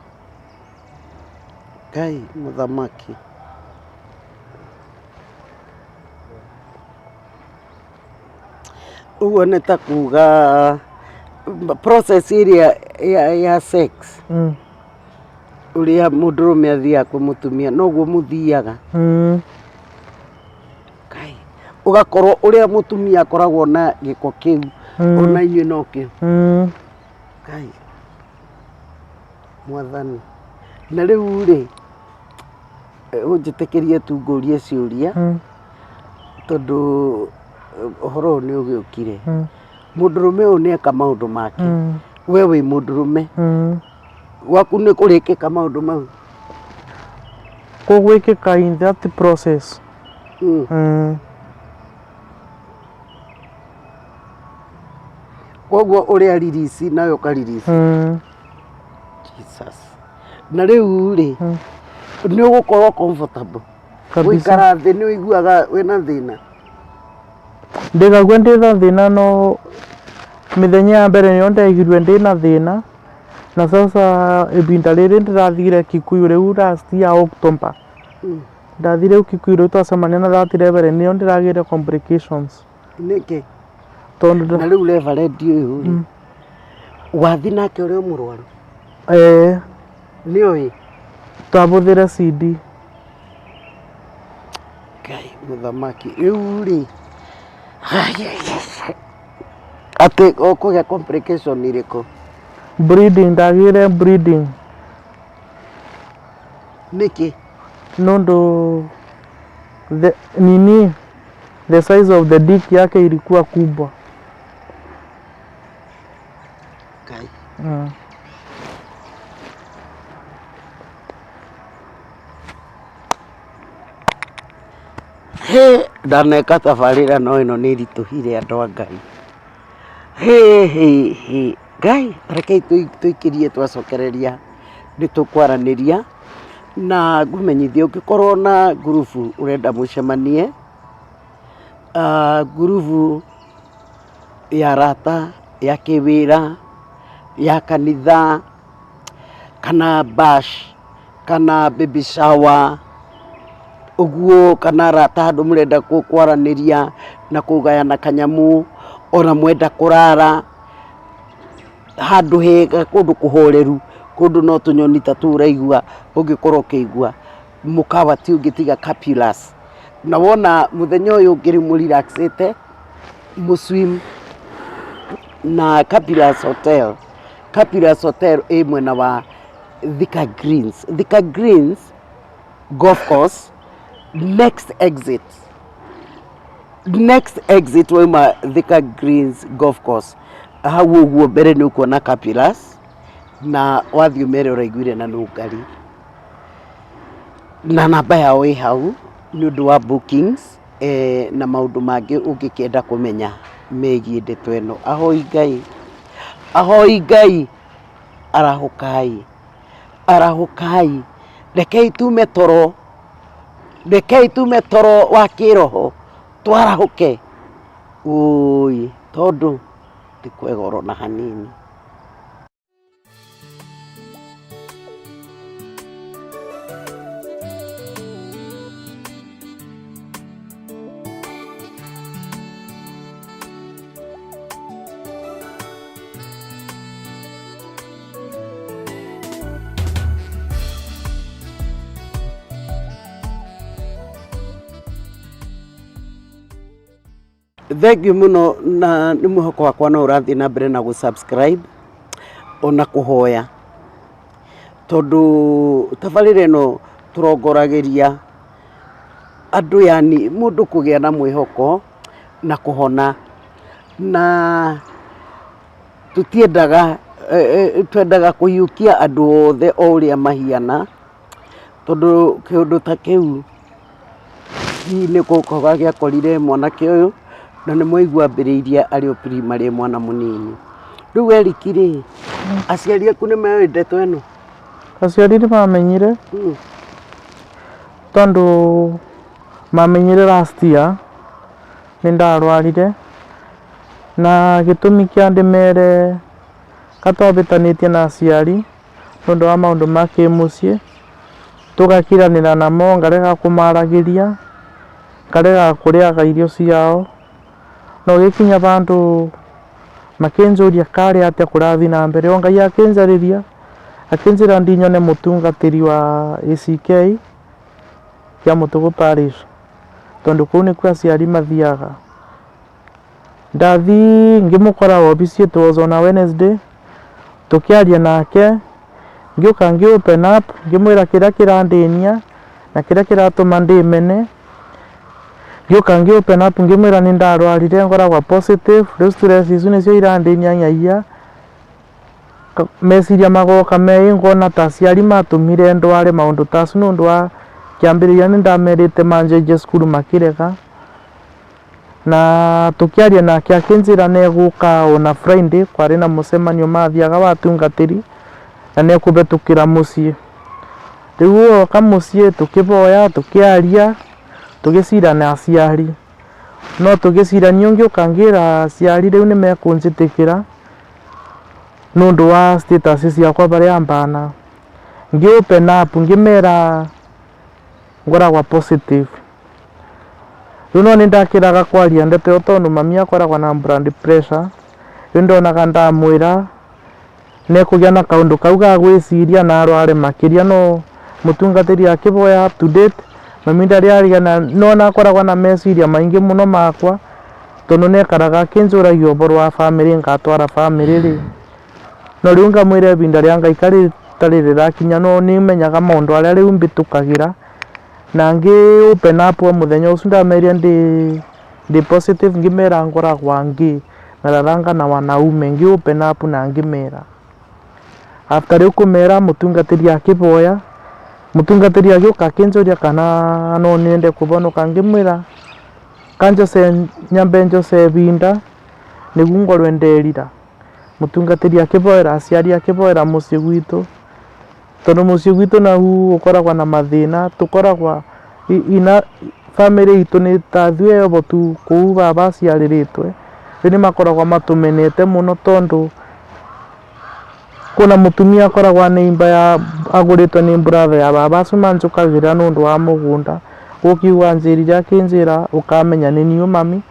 Ngai mũthamaki ũguo nĩ ta kuga process ĩrĩa ya sex ũrĩa mũndũrũme athiaga kwĩ mũtumia noguo mũthiaga Ngai ũgakorwo ũrĩa mũtumia akoragwo na gĩko kĩu ona inyuĩ no kĩo Ngai mwathani na rĩu rĩ ũnjĩtĩkĩrie tu ngũrie ciũria tondũ ũhoro nĩ ũgĩũkire mũndũrũme ũyũ nĩ eka maũndũ make we wĩ mũndũrũme gwaku nĩ kũrĩkĩka maũndũ mau kũgwĩkĩka in that process koguo ũrĩa release nayo ka release Jesus na rĩu rĩ nĩ ũgũkorwo comfortable gũikara thĩ nĩ ũiguaga wĩna thĩna ndĩgagua ndĩna thĩna no mĩthenya ya mbere nĩyo ndaiguire ndĩna thĩna na sasa ibinda rĩrĩ ndĩrathire Kikuyu rĩu last ya October ndathire Kikuyu rĩu twacemania na that reverend nĩyo ndĩragĩire complications nĩkĩ tondũ na rĩu reverend ũyũ wathi nake ũrĩ mũrwaru nĩoĩ twahũthĩra CD Ngai mũthamaki rĩu rĩ atĩ ũkũgĩa complication irĩkũ bleeding ndagĩire bleeding nĩkĩ nondũ the size of the dick yake ilikuwa kubwa Ngai ndaneka tabarĩra no ĩno nĩ ritũhire andũ a Ngai Ngai rekei tũikĩrie twacokereria nĩ tũkwaranĩria na ngũmenyithia ũngĩkorwo na ngurubu ũrenda mũcemanie ngurubu ya rata ya kĩwĩra ya kanitha kana bash kana baby shower ũguo kana rata handũ mũrenda kwaranĩria na kũgayana kanyamu ona mwenda kũrara handũ hega kũndũ kũhoreru kũndũ no tũnyoni ta tũraigua ũngĩkorwo ũkĩigua mũkawa ti ũngĩtiga Capulas na wona mũthenya ũyũ ũngĩrĩ mũrelaxĩte mũswim na Capulas Hotel ĩ mwena wa Thika Greens Golf Course next exit wauma Thika Greens Golf Course hau ũguo mbere nĩ ũkuona Capulas na wathiĩ ũmere ũraiguire na nũngari na namba yao ĩ hau nĩ ũndũ wa bookings na maũndũ mangĩ ũngĩkĩenda kũmenya megiĩ ndeto ĩno. Ahoi Ngai, arahũkai, rekei tume toro wa kĩroho twarahũke, tondũ ti kwega ona hanini. Thank you muno, na nĩ mwĩhoko wakwa no ũrathiĩ na mbere na gũ-subscribe ona kũhoya, tondũ tabarĩra ĩno tũrongoragĩria andũ, yani mũndũ kũgĩa na mwĩhoko na kũhona, na twendaga kũhiũkia andũ othe o ũrĩa mahiana, tondũ kĩũndũ ta kĩu nĩ gũkorwo gĩakorire mwanake ũyũ, na nĩ mwaigua ambĩrĩirie arĩ o primary mwana mũnini. Rĩu Erick rĩ, aciari aku nĩ meũĩ ndeto ĩno? Aciari nĩ mamenyire, tondũ mamenyire last year nĩ ndarwarire, na gĩtũmi kĩa ndĩmere katwambĩtanĩtie na aciari tondũ wa maũndũ ma kĩmũciĩ, tũgakiranĩra namo, ngarega kũmaragĩria, ngarega kũrĩaga irio ciao, no gĩkinya bandũ makĩnjũria karĩ atĩa kũrathiĩ na mbere, o Ngai akĩnjarĩria, akĩnjĩra ndinyone mũtungatĩri wa ACK kĩa Mũtũgũ Parish, tondũ kũu nĩkuo aciari mathiaga. Ndathi ngĩmũkora wabici, it was on a Wednesday, tũkĩaria nake, ngĩũka open up, ngĩmwĩra kĩrĩa kĩrandĩnia na kĩrĩa kĩratũma ndĩmene. Ngĩũka open up, ngĩmwĩra nĩ ndarwarire, ngoragwa positive, rĩu stress icio nĩcio irandĩnia nyaia, meciria magoka meĩ, ngona ta aciari matũmire ndware maũndũ ta macio, nĩ ũndũ wa kĩambĩrĩria nĩ ndamerĩte manjenje cukuru makĩrega, na tũkĩaria nake akĩnjĩra negũka ona Friday, kwarĩ na mũcemanio mathiaga wa tungatĩri, na nekũbĩtũkĩra mũciĩ. Rĩu oka mũciĩ tũkĩboya, tũkĩaria, tũgĩcira na aciari, no tũgĩcirania, ngĩũka ngĩra aciari rĩu nĩ mekũnjĩtĩkĩra nĩ ũndũ wa status ciakwa barĩa mbana. Open up, ngĩmera ngoragwa positive. Rĩu no nĩ ndakĩraga kwaria ndeto ĩyo, tondũ mami akoragwa na blood pressure, rĩu ndonaga ndamwĩra nekũgĩa na kaũndũ kau ga gwĩciria na arware makĩria, no mũtungatĩri akĩboya up to date, mami ndarĩaria, no nakoragwa na meciria maingĩ mũno makwa, tondũ nekaraga akĩnjũragia ũboro wa family, ngatwara family rĩ, no rĩu ngamwĩra ibinda rĩa Ngai tarĩ rĩrakinya, no nĩ menyaga maũndũ arĩa rĩu mbĩtũkagĩra, na open up o mũthenya ũcio ndamerire ndĩ positive, ngĩmera ngoragwa nararanga na wanaume, open up na ngĩmera. After rĩu kũmera, mũtungatĩri akĩboya, mũtungatĩri agĩũka akĩnjũria kana no nyende kũbonoka, ngĩmwĩra nyambe njose ibinda nĩguo ngorwe nderira. Mũtungatĩri akĩboera aciari, akĩboera mũciĩ gwitũ, tondũ mũciĩ gwitũ nau ũkoragwa na mathĩna, tũkoragwa family itũ nĩ tathuĩ ebo tu kũu baba aciarĩrĩtwe, rĩu nĩ makoragwa matũmenete mũno, tondũ kuna mũtumia akoragwa neighbor ya agũrĩtwe nĩ brother ya baba acio manjũkagĩra nĩ ũndũ wa mũgũnda, gũkiuga njĩrire akĩnjĩra ũkamenya nĩ niũ mami,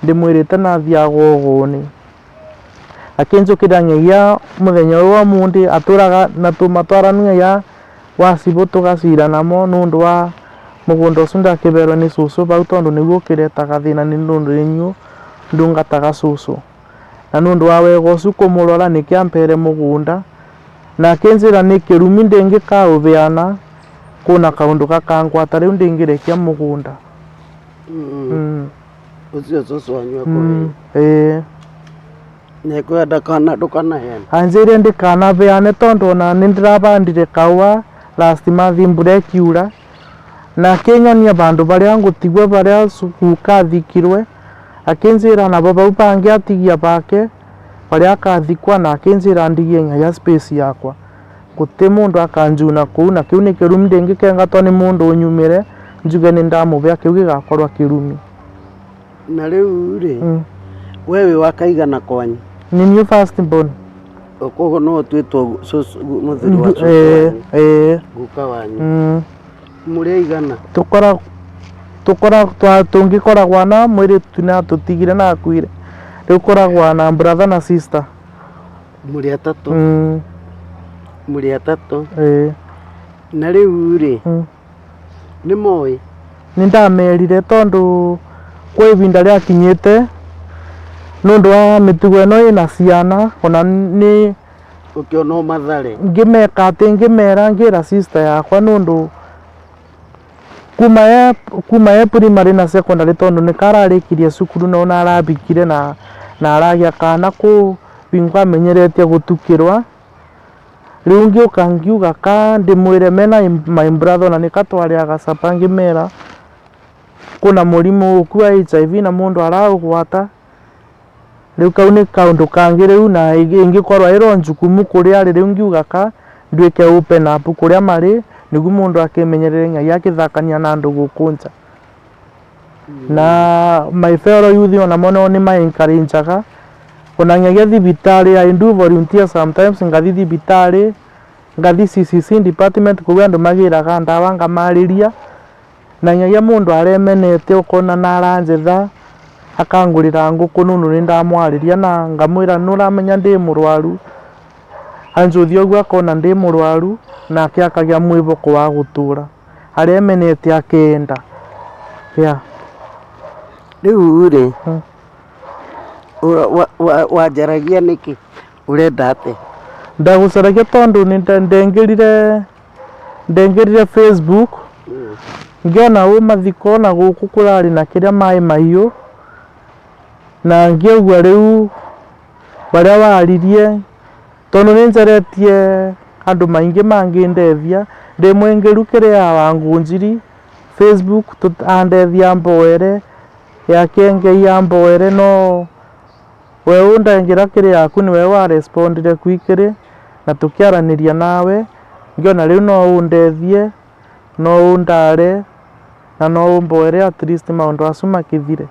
ndĩmwĩrĩte nathiaga ũgũnĩ, akĩnjũkĩra nyagia mũthenya ũyũ wa mũndĩ, atũraga na tũmatwaranu nyagia wa cibũ, tũgacira namo nĩ ũndũ wa mũgũnda ũcio ndakĩberwo nĩ cũcũ bau, tondũ nĩguo ũkĩretaga thĩna, nĩ ũndũ rĩnyuo ndungataga cũcũ, na nĩ ũndũ wa wega ũcio kũmũrora nĩkĩampere mũgũnda, na akĩnjĩra nĩ kĩrumi ndĩngĩkaũbeana, kuna kaũndũ gakangwata, rĩu ndĩngĩrekia mũgũnda. Ũcio cũcũ wanyu akũrĩ nekwenda kana ndũkanaheana? Anjĩrire ndĩkanabeane, tondũ ona nĩ ndĩrabandire kaũa last month mbura ĩkiura, na akĩnyonia bandũ barĩa ngũtigwo, barĩa cukuru kathikirwe, akinjira na baba upange atigia bake baria akathikwa na akinjira ndigie ng'aya space yakwa guti mundu akanjuna kuu na kiu ni kirumi ndingikengatwo ni mundu unyumire njuge ni ndamubea kiu gigakorwa kirumi. Na riu ri wewe wakaigana kwanyu? Ni niu first born. Koguo no twitwo muthuri wa guka wanyu. Muri aigana? Tungĩkoragwo na mũirĩtu na tũtigire na akuire, rĩu koragwo na brother na sister. Mũrĩ atatũ? Mũrĩ atatũ? Na rĩu rĩ nĩ moĩ? Nĩ ndamerire tondũ kwa ivinda rĩakinyĩte nũndũ wa mĩtugo ĩno ĩna ciana ona nĩ ũkĩona mathare ngĩmeka atĩ ngĩmera ngĩra sister yakwa nũndũ kuma ye primary na secondary tondũ nĩ kararĩkirie cukuru no narabikire na aragĩa kana kũ bingo amenyeretie gũtukĩrwa. Rĩu ngĩũka ngiuga ka ndĩmwĩre mena my brother na nĩkatwarĩra gacapa ngĩmera kuna mũrimũ ũku wa HIV na mũndũ araũgwata. Rĩu kau nĩ kaũndũ kangĩ rĩu na ingĩkorwo ĩro njukumu kũrĩa arĩ rĩu ngiuga ka nduĩke open up kũrĩa marĩ nĩguo mũndũ akĩmenyerere ng'ai akĩthakania na andũ gũkũ nja. Na my fellow youth onamo no nĩ ma encourageaga ona ng'agia thibitarĩ. I do volunteer sometimes ngathi thibitarĩ ngathi CCC department kũrĩa andũ magĩraga ndawa ngamarĩria na ng'agia mũndũ aremenete ũkona na aranjetha akangũrĩra ngũkũ nũndũ nĩ ndamwarĩria na ngamwĩra nũramenya ndĩ mũrwaru, anjũthia ũguo akona ndĩ mũrwaru nake akagĩa mwĩhoko wa gũtũra aremenete akenda. Rĩu rĩ wanjaragia nĩkĩ ũrenda atĩa? Ndagũcaragia tondũ ndengerire Facebook ngĩona mathiko na gũkũ kũrarĩ na kĩrĩa maĩ mahiũ na ngĩigua rĩu barĩa waririe tondũ nĩnjeretie andũ maingĩ mangĩndethia ndĩmwe ngĩrukĩrĩa Wangũnjiri Facebook andethia mboere yake ngei mboere no we undengera kĩrĩa yaku nĩwe wa respondire kwikĩrĩ na tũkĩaranĩria nawe ngĩona rĩu no ũndethie no ũndare na no ũmboere at least maũndũ acu makĩthire.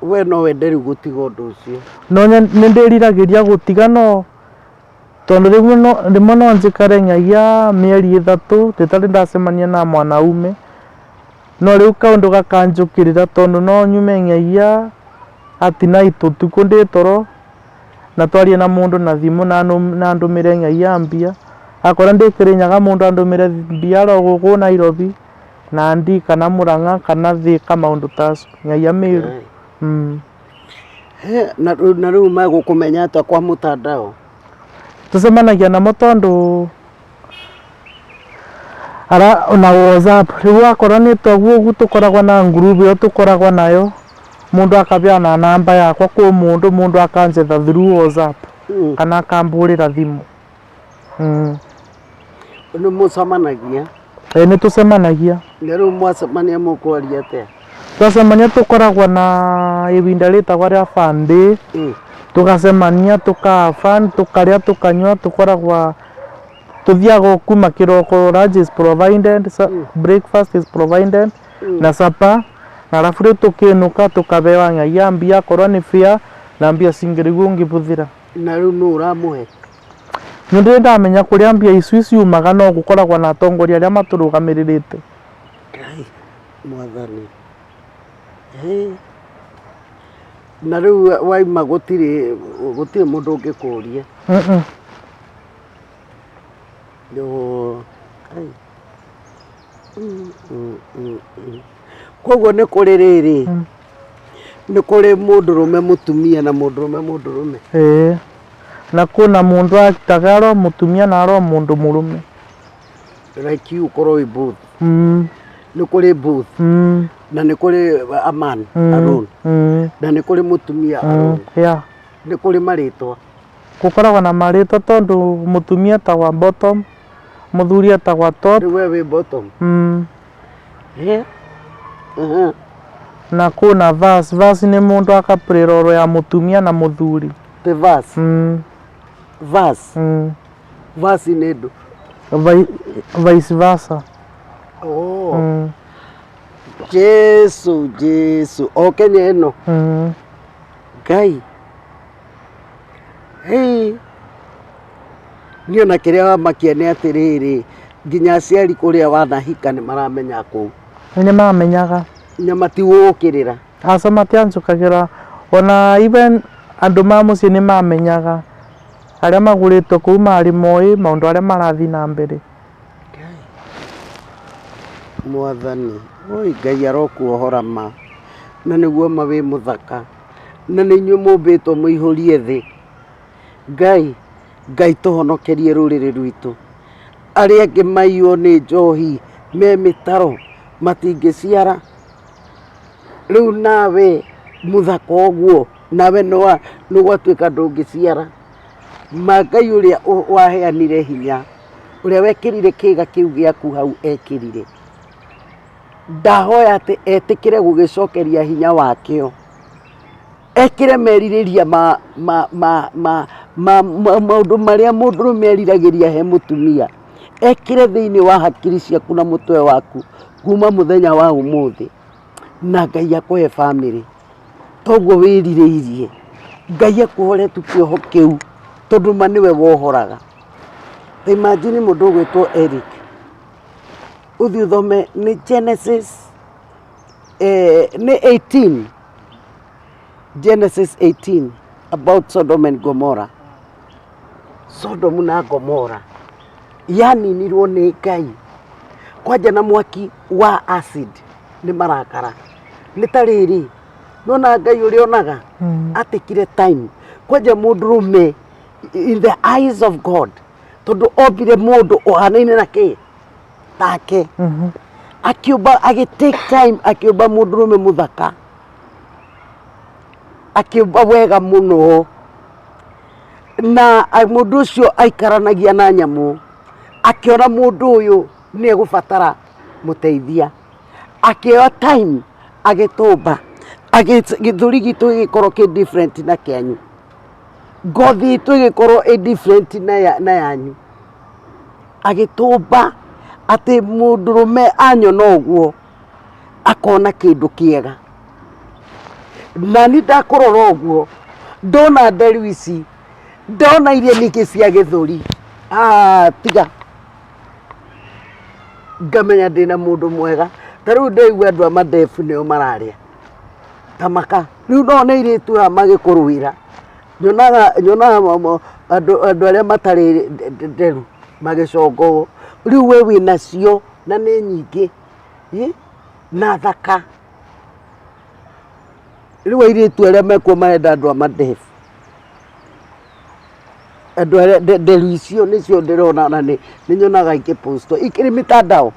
We no wende rĩu gũtiga ũndũ ũcio? No nĩ ndĩriragĩria gũtiga no tondũ rĩmwe no njikare ng'agia mĩeri 3 ndĩtarĩ ndacemania na mwanaume no rĩu kaũndũ gakanjũkĩrĩra tondũ no nyume ng'agia at night ũtukũ ndĩ toro na twarie na mũndũ na thimũ na ndũmĩre ng'agia mbia akora ndĩ Kĩrĩnyaga mũndũ andũmĩre mbia ro gũkũ Nairobi na ndi kana Mũrang'a kana Thĩka maũndũ tacu ng'agia Mĩrũ. Na rĩu megũkũmenya atĩa kwa mũtandao? Tũcemanagia namo tondũ na WhatsApp rĩu wakora nĩ twaguo ũguo tũkoragwo na group ĩyo tũkoragwo nayo mũndũ akabeana namba yakwa kwĩ mũndũ akanjetha through WhatsApp kana akambũrĩra thimũ. Nĩ mũcemanagia? Nĩ tũcemanagia. Na rĩu mwacemania mũkwaria atĩa? Twacemania tũkoragwo na ivinda rĩtagwo rĩa fun day tũgacemania tũka-fun tũkarĩa tũkanyua tũkoragwo tuthiaga kuma kĩroko lunch is provided, breakfast is provided na supper na alafu rĩu tũkĩinũka tũkabewa ng'agia mbia korwo nĩ fare na mbia cingĩrĩguo ũngĩbũthĩra. Na rĩu nũ ũramũhe? Nĩ ndĩ ndamenya kũrĩa mbia icu ciumaga no gũkoragwo na atongoria arĩa matũrũgamĩrĩrĩte. Mwathani. Na rĩu waima gũtirĩ mũndũ ũngĩkũria? Koguo nĩ kũrĩ rĩrĩ nĩ kũrĩ mũndũrũme mũtumia na mũndũrũme? Na kuna mũndũ akitaga aro mũtumia na aro mũndũ mũrũme. Like you ukorwo wĩ both? Nĩ kũrĩ both na nĩ kũrĩ a man alone na nĩ kũrĩ mũtumia alone? Nĩ kũrĩ marĩtwa? Gũkoragwo na marĩtwa tondũ mũtumia etagwo bottom mũthuri etagwo top. Rĩu we wĩ bottom? na kuna verse nĩ mũndũ akapurĩra oro ya mũtumia na mũthuri the verse verse nĩ ndũ vice versa. Jesu o Kenya ĩno Ngai niĩ ona kĩrĩa wamakia nĩ atĩrĩrĩ nginya aciari kũrĩa wanahika nĩ maramenya kũu nĩ mamenyaga na matigũgũkĩrĩra aca matiancũkagĩra ona even andũ ma mũciĩ nĩ mamenyaga arĩa magũrĩtwo kũu marĩ moĩ maũndũ arĩa marathiĩ na mbere. Mwathani Ngai arokuohora ma na nĩguo ma wĩ mũthaka na nĩ inyuĩ mũmbĩtwo mũihũrie thĩ Ngai tũhonokerie rũrĩrĩ rwitũ arĩa angĩ maiywo nĩ njohi me mĩtaro matingĩciara rĩu nawe mũthaka ũguo nawe nĩgwatuĩka ndũngĩciara ma Ngai ũrĩa waheanire hinya ũrĩa wekĩrire kĩĩga kĩu gĩaku hau ekĩrire ndahoya atĩ etĩkĩre gũgĩcokeria hinya wakĩo ekĩre merirĩria maũndũ marĩa mũndũrũme eriragĩria he mũtumia ekĩre thĩinĩ wa hakiri ciaku na mũtwe waku kuma mũthenya wa ũmũthĩ na Ngai akũhe bamĩrĩ toguo wĩrirĩirie Ngai akuohore tu kĩoho kĩu tondũ ma nĩwe wohoraga. Imagine mũndũ ũgwĩtwo Eric uthi uthome nĩ Genesis nĩ 18 Genesis 18 about Sodom and Gomorrah. Sodom na Gomorrah yaninirwo nĩ Ngai kwanja na mwaki wa acid nĩ marakara nĩ tarĩrĩ nona Ngai ũrĩa onaga atikire time kwanja mũndũrũme in the eyes of God tondu ombire mũndũ ohanaine na kĩ take akiumba agitake time akiumba mũndũrũme mũthaka akiumba wega mũno na mũndũ ũcio aikaranagia na nyamũ akiona mũndũ ũyũ nĩ egũbatara mũteithia akĩoya time agĩtũmba gĩthũri gitũ gĩkorwo kĩ different na kĩanyu ngothi itũ ĩgĩkorwo ĩ different na yanyu agĩtũmba atĩ mũndũrũme anyona ũguo akona kĩndũ kĩega na nĩ ndakũrora ũguo ndona nderu ici ndona iria ningĩ cia gĩthũri tiga ngamenya ndĩna mũndũ mwega ta rĩu ndaigua andũ a mandebu nĩo mararĩa tamaka rĩu nona airĩtu aya magĩkũrũĩra nyonaga andũ arĩa matarĩ nderu magĩcongwo rĩu we wĩnacio na nĩ nyingĩ na thaka rĩu airĩtu arĩa mekuo marenda andũ a mandebu andũ arĩa nderu icio nĩcio ndĩrona na nĩ nyonaga ikĩpostwo ikĩrĩ mitandao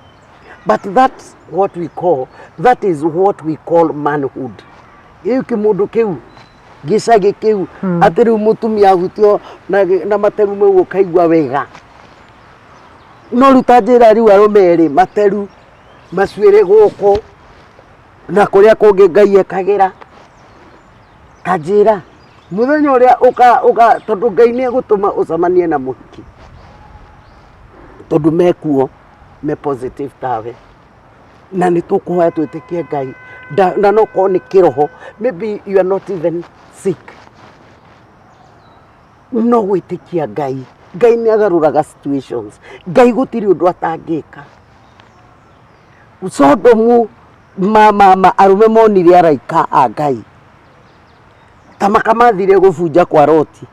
but that's what we call manhood gĩu kĩmũndũ kĩu gĩcagĩ kĩu atĩ rĩu mũtumia ahutio na materu mau ũkaigua wega no rĩu ta njĩra rĩu arũme erĩ materu macuĩrĩ gũkũ na kũrĩa kũngĩ Ngai ekagĩra ta njĩra mũthenya ũrĩa tondũ Ngai nĩ egũtũma ũcemanie na mũhiki tondũ mekuo me positive tawe na nĩ tũkũhoya twĩtĩkie Ngai na no korwo nĩ kĩroho maybe you are not even sick no gwĩtĩkia Ngai nĩ agarũraga situations Ngai gũtirĩ ũndũ atangĩka Sodomu arũme monire araika a Ngai tamaka mathire gũbunja kwa Loti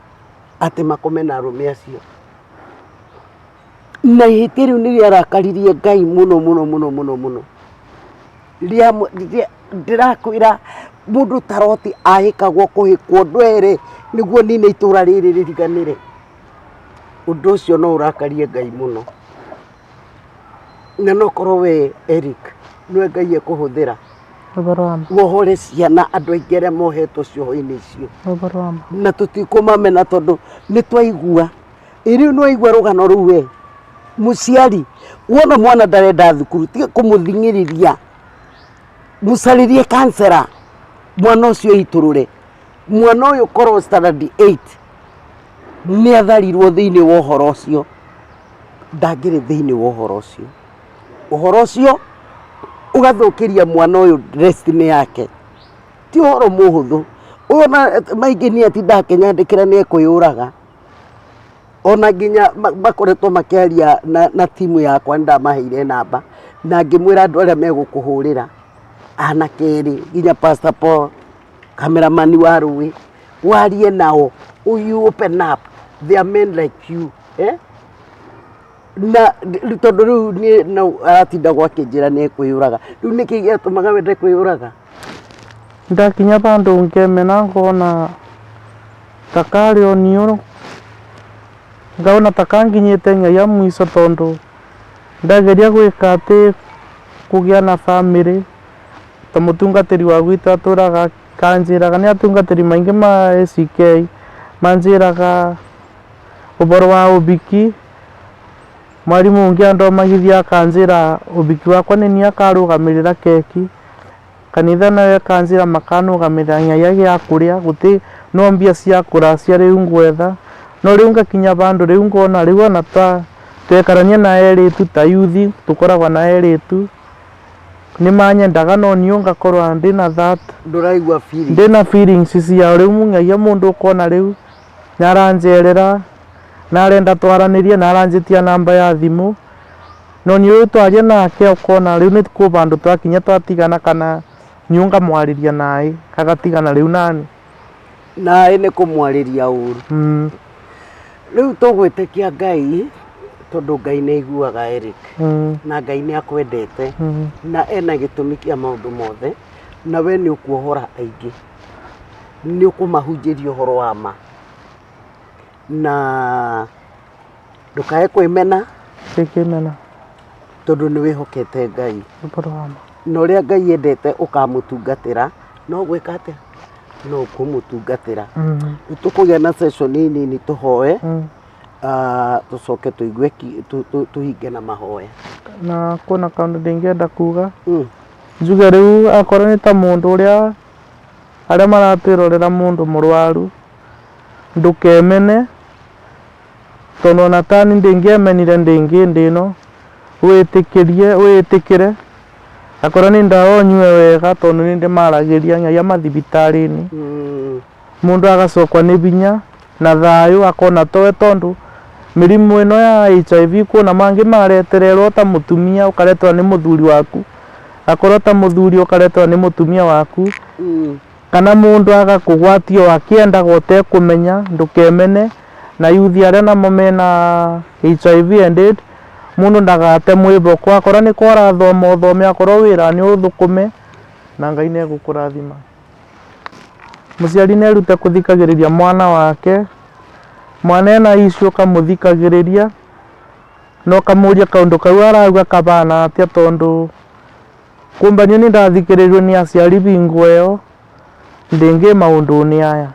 atĩ makome na arũme acio na ihĩtia rĩu nĩ rĩarakaririe Ngai mũno ndĩrakwĩra mũndũ ta Loti ahĩkagwo kũhĩkwo ndwere nĩguo nine itũra rĩrĩ rĩriganĩre ũndũ ũcio no ũrakarie Ngai mũno na no korwo we Eric nĩwe Ngai ekũhũthĩra wohore ciana andũ aingĩ arĩa mohetwo cioho-inĩ icio na tũtikũmamena tondũ nĩ twaigua rĩu nĩwaigua rũgano rũu we mũciari wona mwana ndarenda thukuru tiga kũmũthing'ĩrĩria mũcarĩrie kansera mwana ũcio itũrũre mwana ũyũ korwo standard 8 nĩ atharirwo thĩinĩ wa ũhoro ũcio ndangĩrĩ thĩinĩ wa ũhoro ũcio ũgathũkĩria mwana ũyũ destiny yake ti ũhoro mũhũthũ ũyũ maingĩ nĩ atinda akĩnyandĩkĩra nĩ ekwĩyũraga ona nginya makoretwo makĩaria na timu yakwa nĩndamaheire namba na ngĩmwĩra andũ arĩa megũkũhũrĩra anakerĩ nginya Pastor Paul cameraman wa Rũĩ warie nao you open up they are men like you na tondũ rĩu niĩ aratinda gwakĩnjĩra nĩ ekwĩyũraga rĩu nĩkĩ gĩatũmaga wende kwĩyũraga ndakinya bandũ ngĩmena ngona takarĩ o niũ ngaona takanginyĩte nyaia mwico tondũ ndageria gwĩka atĩ kũgĩa na bamĩrĩ ta mũtungatĩri wa gwitũ atũraga kanjĩraga nĩ atungatĩri maingĩ ma ACK manjĩraga ũboro wa ũbiki mwarimũ ũngĩ andomagithia akanjĩra ũbiki wakwa nĩ niĩ akarũgamĩrĩra keki kanitha nawe kanjĩra makanũgamĩrĩra nyaia gĩa kũrĩa gũtĩ no mbia cia kũracia rĩu ngwetha no rĩu ngakinya bandũ rĩu ngona rĩu ona twekarania na erĩtu ta yuthi tũkoragwo na erĩtu nĩ manyendaga no niĩ ngakorwo ndĩna that ndũraigua feeling ndĩna feelings ciao rĩu nyaia mũndũ ũkona rĩu nĩaranjerera narenda twaranĩrie naranjĩtia namba ya thimũ no niĩ ũyũ twaria nake ũkona rĩu nĩ kũ bandũ twakinya twatigana kana niĩ ngamwarĩria naĩ agatigana rĩu nani naĩ nĩ kũmwarĩria ũru rĩu tũgwĩtĩkia Ngai tondũ Ngai nĩ aiguaga Eric na Ngai nĩ akwendete na ena gĩtũmi kĩa maũndũ mothe na we nĩ ũkuohora aingĩ nĩ ũkũmahunjĩria ũhoro wa ma na ndũkae kwĩmena tondũ nĩ wĩhokete Ngai na ũrĩa Ngai endete ũkamũtungatĩra no gwĩka atĩa no kũmũtungatĩra tũkũgĩa na session nini tũhoe tũcoke tũigue tũhinge na mahoya na kuna kaũndũ ndĩngĩenda kuga njuge rĩu akorwo nĩ ta mũndũ ũrĩa arĩa maratwĩrorera mũndũ mũrwaru ndũkemene tondũ ona tani ndĩngĩemenire ndĩno wĩtĩkĩre akorwo nĩ ndawa ũnyue wega tondũ nĩ ndĩmaragĩria nyaia mathibitarĩ-inĩ mũndũ agacokwa nĩ binya na thayũ akona towe tondũ mĩrimũ ĩno ya HIV kuona mangĩ maretererwo ta mũtumia ũkaretwa nĩ mũthuri waku akorwo ta mũthuri ũkaretwa nĩ mũtumia waku kana mũndũ agakũgwatio akĩendaga ũtekũmenya ndũkemene na yuthi arĩa namo mena HIV and AIDS mũndũ ndagate mwĩboko akorwo nĩ kwarathoma ũthome akorwo wĩra nĩ ũthũkũme na Ngai nĩ egũkũrathima mũciari nĩ erute kũthikagĩrĩria mwana wake mwana ena issue ũkamũthikagĩrĩria no kamũria kaũndũ kau arauga kabana atĩa tondũ kumbania nĩ ndathikĩrĩirio nĩ aciari bingo ĩyo ndĩngĩ maũndũ-inĩ aya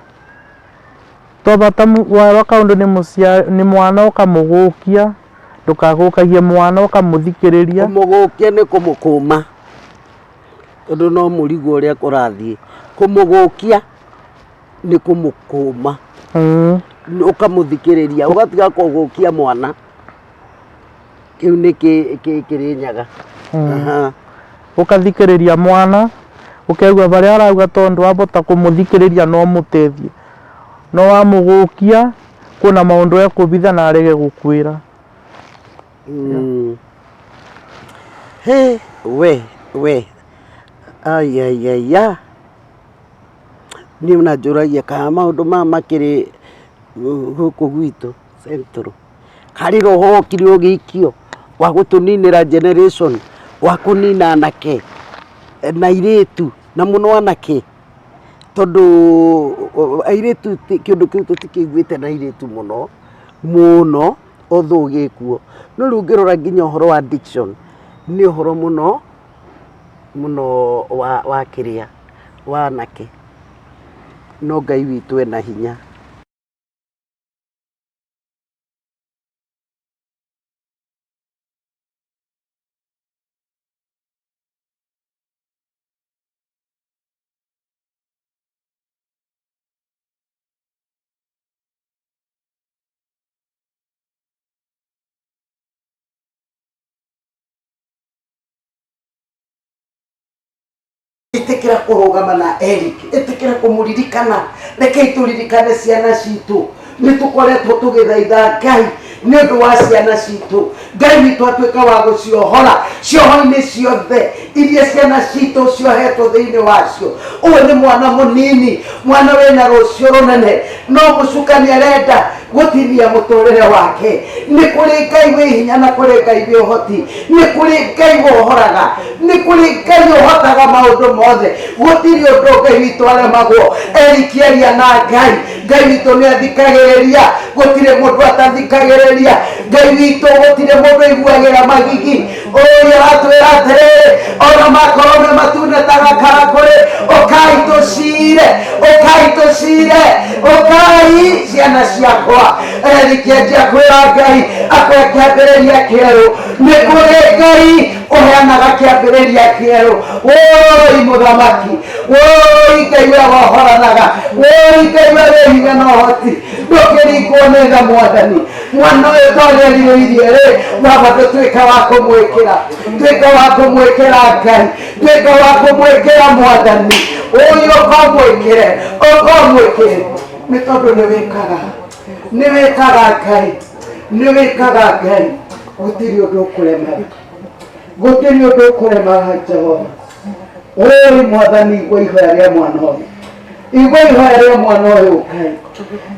to bata wa kaũndũ nĩ mwana ũkamũgũkia ndũkagũkagie mwana ũkamũthikĩrĩria kũmũgũkia nĩ kũmũkũma tondũ no mũrigo ũrĩa kũrathiĩ kũmũgũkia nĩ kũmũkũma ũkamũthikĩrĩria ũgatiga kũgũkia mwana kĩu nĩ kĩrĩ nyaga ũkathikĩrĩria mwana ũkaigua barĩa arauga tondũ wabota kũmũthikĩrĩria no mũteithie no wamũgũkia kuna maũndũ ekũbitha na arege gũkwĩra Hey, we ayayaya niĩ unajũragia kana maũndũ maya makĩrĩ gũkũ gwitũ Central harĩ roho okire ũgĩikio wa gũtũninĩra generation wa kũnina anake na airĩtu na mũno anake tondũ airĩtu kĩũndũ kĩu tũtikĩiguĩte na airĩtu mũno although gĩkuo no rĩu ngĩrora nginya ũhoro wa addiction nĩ ũhoro mũno wa kĩrĩa wa anake no Ngai witũ ena hinya. itikira kurugama na Eric itikira kumuririkana reke turirikane ciana citu nitukoretwo tugithaitha Ngai nĩ ũndũ wa ciana citũ Ngai witũ atuĩka wa gũciohora cioho-inĩ ciothe iria ciana citũ ciohetwo thĩinĩ wacio. Ũyũ nĩ mwana mũnini, mwana wĩna rũciũ rũnene, no mũcukani arenda gũtinia mũtũrĩre wake. Nĩ kũrĩ Ngai wĩ hinya na kũrĩ Ngai wĩ ũhoti, nĩ kũrĩ Ngai wohoraga, nĩ kũrĩ Ngai ũhotaga maũndũ mothe. Gũtirĩ ũndũ Ngai witũ aremagwo. Erikiaria na Ngai, Ngai witũ nĩ athikagĩrĩria, gũtirĩ mũndũ atathikagĩrĩria. Ngai witũ gũtirĩ mũndũ aiguagĩra magigi. Ũyũ aratwĩra atĩrĩrĩ, ona makorwo nĩ matunataga karakũrĩ, ũkai tũcire, ũkai tũcire, ũkai ciana ciakwa. Erikianjia kwĩra Ngai akwe kĩambĩrĩria kĩerũ. Nĩ kũrĩ Ngai ũheanaga kĩambĩrĩria kĩerũ. Woi mũthamaki, woi Ngai ũrĩa wohoranaga, woi Ngai ũrĩa wĩ hinya na ũhoti, ndũkĩringwo nĩ tha Mwathani. Mwana ũyũ tũrĩrirĩirie rĩ, wamba tũtuĩka wa kũmwĩkĩra, tuĩka wa kũmwĩkĩra Ngai, tuĩka wa kũmwĩkĩra Mwathani. Ũyũ ũkamwĩkĩre, ũkamwĩkĩre, nĩ tondũ nĩ wĩkaga, nĩ wĩkaga Ngai, nĩ wĩkaga Ngai. Gũtirĩ ũndũ ũkũremaga, gũtirĩ ũndũ ũkũremaga Jehova. Ũyũ Mwathani igua ihoya rĩa mwana ũyũ, igua ihoya rĩa mwana ũyũ Ngai,